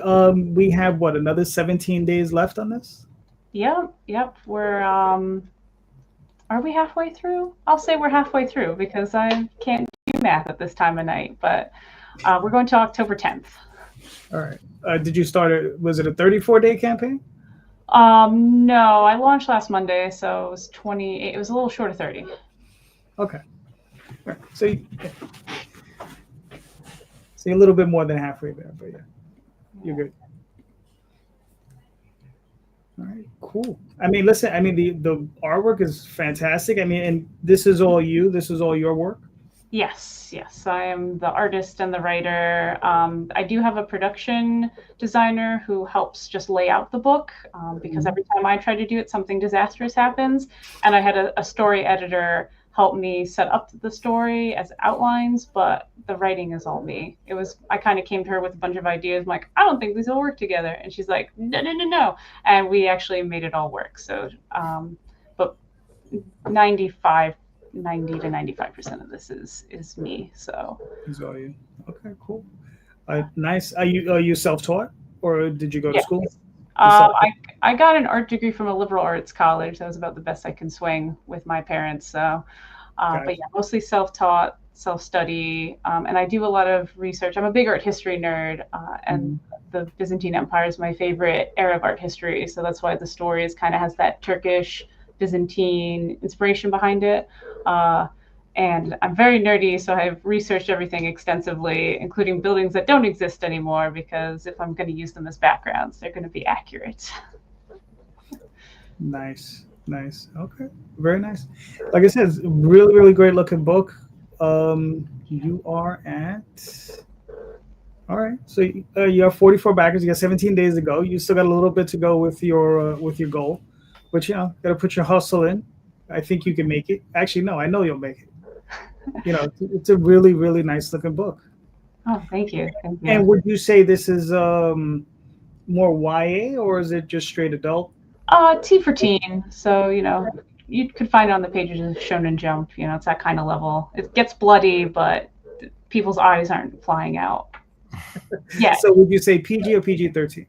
we have what, another 17 days left on this? Yep. We're are we halfway through? I'll say we're halfway through because I can't do math at this time of night, but we're going to October 10th. All right. Did you start it? Was it a 34-day campaign? No, I launched last Monday, so it was 28. It was a little short of 30. Okay. All right. So you're a little bit more than halfway there, but yeah, you're good. All right, cool. I mean, listen, I mean, the artwork is fantastic. I mean, and this is all you. This is all your work. Yes. I am the artist and the writer. I do have a production designer who helps just lay out the book because every time I try to do it, something disastrous happens. And I had a story editor help me set up the story as outlines, but the writing is all me. I kind of came to her with a bunch of ideas. I'm like, I don't think these will work together. And she's like, no. And we actually made it all work. So, but 90 to 95% of this is me. So Is all you. Okay, cool. Nice. Are you self-taught or did you go to school? I got an art degree from a liberal arts college. That was about the best I can swing with my parents. So, but yeah, mostly self-taught, self-study, and I do a lot of research. I'm a big art history nerd, and the Byzantine Empire is my favorite era of art history. So that's why the stories kind of has that Turkish Byzantine inspiration behind it. And I'm very nerdy, so I've researched everything extensively, including buildings that don't exist anymore, because if I'm going to use them as backgrounds, they're going to be accurate. Nice. Okay, very nice. Like I said, it's a really, really great looking book. You are at... All right, so you have 44 backers. You got 17 days to go. You still got a little bit to go with your goal, but got to put your hustle in. I think you can make it. Actually, no, I know you'll make it. It's a really, really nice looking book. Oh, thank you. And would you say this is more YA or is it just straight adult? T for teen. So, you could find it on the pages of Shonen Jump. It's that kind of level. It gets bloody, but people's eyes aren't flying out. Yeah. So would you say PG or PG-13?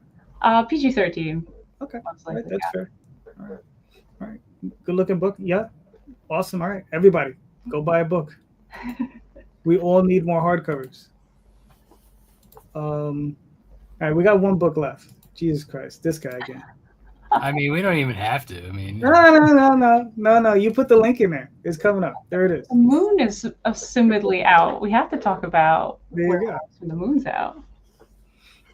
PG-13. Okay. Right, that's fair. All right. Good looking book. Yeah. Awesome. All right. Everybody, go buy a book. We all need more hardcovers. All right. We got one book left. Jesus Christ. This guy again. I mean, we don't even have to. I mean, No. You put the link in there. It's coming up. There it is. The moon is assumedly out. We have to talk about there you go. When the moon's out.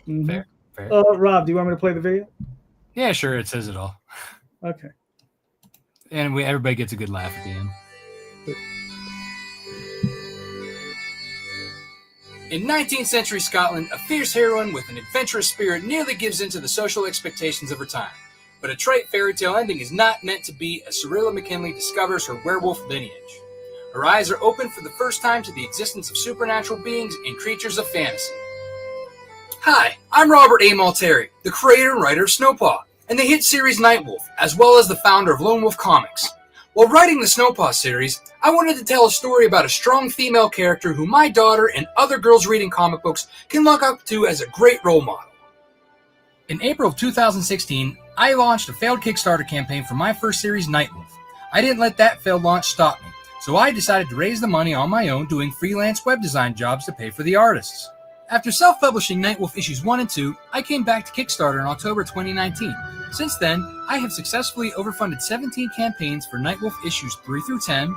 Mm-hmm. Fair. Rob, do you want me to play the video? Yeah, sure. It says it all. Okay. And everybody gets a good laugh at the end. In 19th century Scotland, a fierce heroine with an adventurous spirit nearly gives in to the social expectations of her time. But a trite fairy tale ending is not meant to be as Cyrilla McKinley discovers her werewolf lineage. Her eyes are opened for the first time to the existence of supernatural beings and creatures of fantasy. Hi, I'm Robert A. Multari, the creator and writer of Snowpaw, and the hit series Nightwolf, as well as the founder of Lone Wolf Comics. While writing the Snowpaw series, I wanted to tell a story about a strong female character who my daughter and other girls reading comic books can look up to as a great role model. In April of 2016, I launched a failed Kickstarter campaign for my first series, Nightwolf. I didn't let that failed launch stop me, so I decided to raise the money on my own doing freelance web design jobs to pay for the artists. After self-publishing Nightwolf issues 1 and 2, I came back to Kickstarter in October 2019. Since then, I have successfully overfunded 17 campaigns for Nightwolf issues 3 through 10,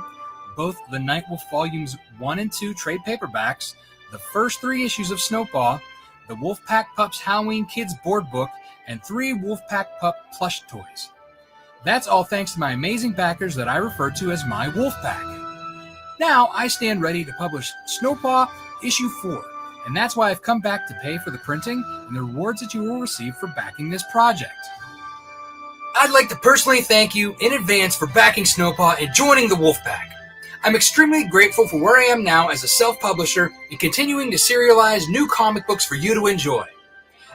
both the Nightwolf volumes 1 and 2 trade paperbacks, the first 3 issues of Snowpaw, the Wolfpack Pups Halloween Kids board book, and 3 Wolfpack Pup plush toys. That's all thanks to my amazing backers that I refer to as my Wolfpack. Now I stand ready to publish Snowpaw issue 4. And that's why I've come back to pay for the printing and the rewards that you will receive for backing this project. I'd like to personally thank you in advance for backing Snowpaw and joining the Wolfpack. I'm extremely grateful for where I am now as a self-publisher and continuing to serialize new comic books for you to enjoy.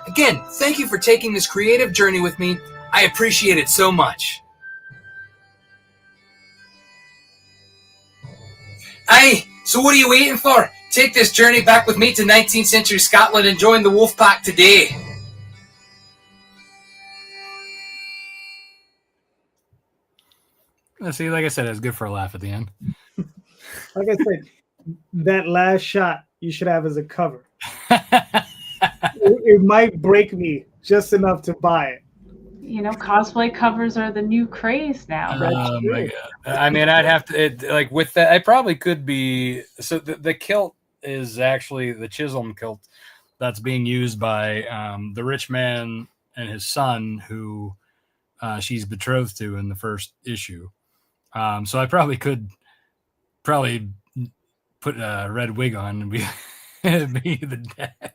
Again, thank you for taking this creative journey with me. I appreciate it so much. Aye, so what are you waiting for? Take this journey back with me to 19th century Scotland and join the wolf pack today. See, like I said, it was good for a laugh at the end. Like I said, that last shot you should have as a cover. It might break me just enough to buy it. You know, cosplay covers are the new craze now. Oh my god! I mean, I'd have to with that. I probably could be. So the kilt is actually the Chisholm kilt that's being used by the rich man and his son, who she's betrothed to in the first issue. So I probably could put a red wig on and be the dad.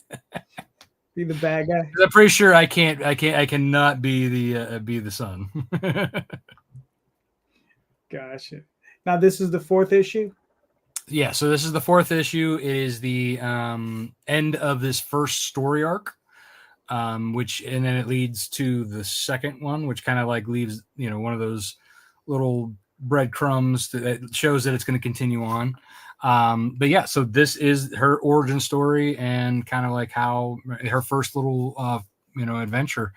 Be the bad guy. I'm pretty sure I cannot be the son. Gotcha. Now this is the 4th issue. Yeah, so this is the 4th issue. It is the end of this first story arc, and then it leads to the second one, which kind of like leaves one of those little breadcrumbs that shows that it's going to continue on. But yeah, so this is her origin story and kind of like how her first little adventure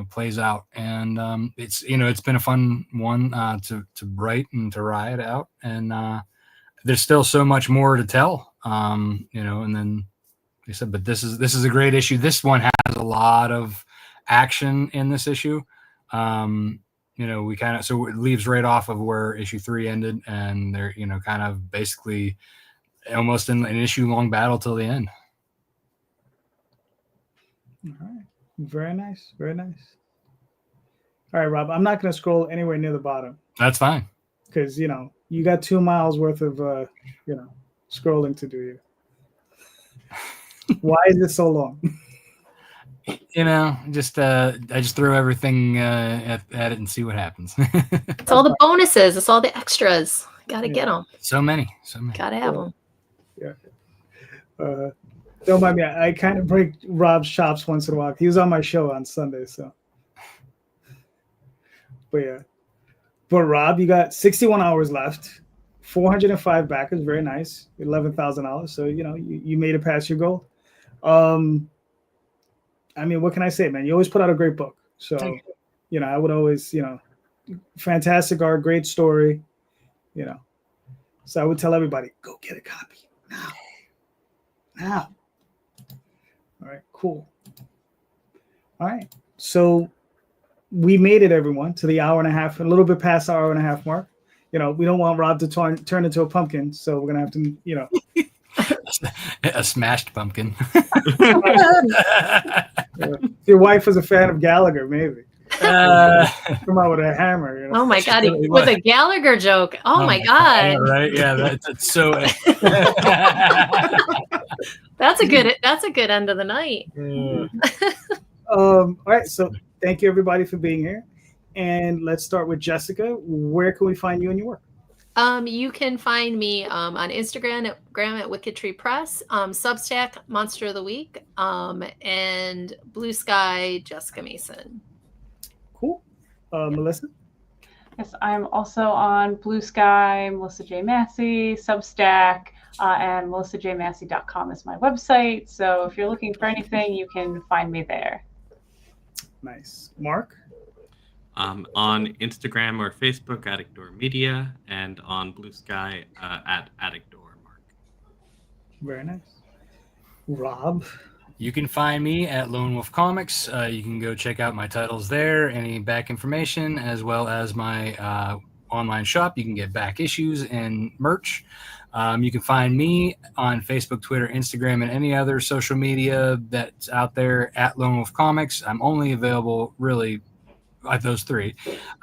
plays out, and it's been a fun one to write and to ride out, and there's still so much more to tell, and then they said, but this is a great issue. This one has a lot of action in this issue. So it leaves right off of where issue 3 ended, and they're kind of basically almost in an issue long battle till the end. All right, very nice, very nice. All right, Rob, I'm not going to scroll anywhere near the bottom. That's fine, because you got 2 miles worth of scrolling to do here. Why is it so long? I just throw everything at it and see what happens. It's all the bonuses. It's all the extras. Gotta get them. So many. Gotta have them. Yeah. Don't mind me. I kind of break Rob's chops once in a while. He was on my show on Sunday, so. But yeah. But Rob, you got 61 hours left, 405 backers. Very nice. $11,000. So you made it past your goal. I mean, what can I say, man? You always put out a great book. So, I would always, fantastic art, great story, So I would tell everybody, go get a copy now. All right, cool. All right. So we made it, everyone, to the hour and a half, a little bit past the hour and a half mark. We don't want Rob to turn into a pumpkin. So we're going to have to, a smashed pumpkin. If your wife was a fan of Gallagher, maybe. Come out with a hammer. Oh my god, with a Gallagher joke. Oh my god. Right? Yeah, that's so. That's a good end of the night. All right, so thank you everybody for being here, and let's start with Jessica. Where can we find you and your work? You can find me on Instagram at Wicked Tree Press, Substack Monster of the Week, and Blue Sky Jessica Mason. Cool. Melissa? Yes, I'm also on Blue Sky, Melissa J. Massey, Substack, and melissajmassey.com is my website. So if you're looking for anything, you can find me there. Nice. Mark? On Instagram or Facebook, Addictor Media, and on Blue Sky at Addictor Mark. Very nice. Rob? You can find me at Lone Wolf Comics. You can go check out my titles there, any back information, as well as my online shop. You can get back issues and merch. You can find me on Facebook, Twitter, Instagram, and any other social media that's out there at Lone Wolf Comics. I'm only available really at those 3.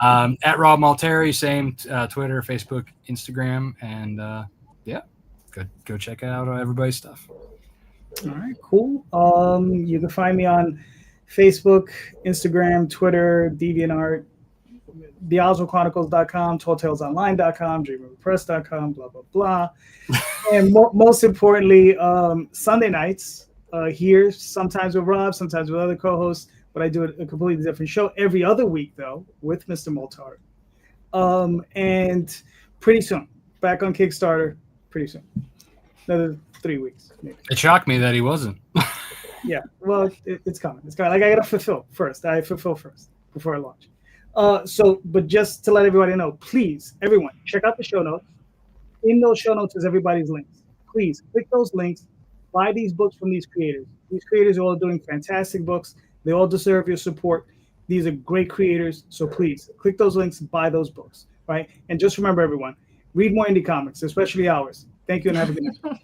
At Rob Multari, same Twitter, Facebook, Instagram, and go check out everybody's stuff. All right, cool. You can find me on Facebook, Instagram, Twitter, DeviantArt, theoswaldchronicles.com, talltalesonline.com, dreamofpress.com, blah, blah, blah. And most importantly, Sunday nights here, sometimes with Rob, sometimes with other co-hosts, but I do a completely different show every other week, though, with Mr. Multari. And pretty soon, back on Kickstarter, pretty soon. another 3 weeks, maybe. It shocked me that he wasn't. Yeah, well, it's coming. It's coming. Like I gotta fulfill first. I fulfill first before I launch. But just to let everybody know, please, everyone, check out the show notes. In those show notes is everybody's links. Please click those links. Buy these books from these creators. These creators are all doing fantastic books. They all deserve your support. These are great creators. So please click those links, buy those books, right? And just remember, everyone, read more indie comics, especially ours. Thank you and have a good night.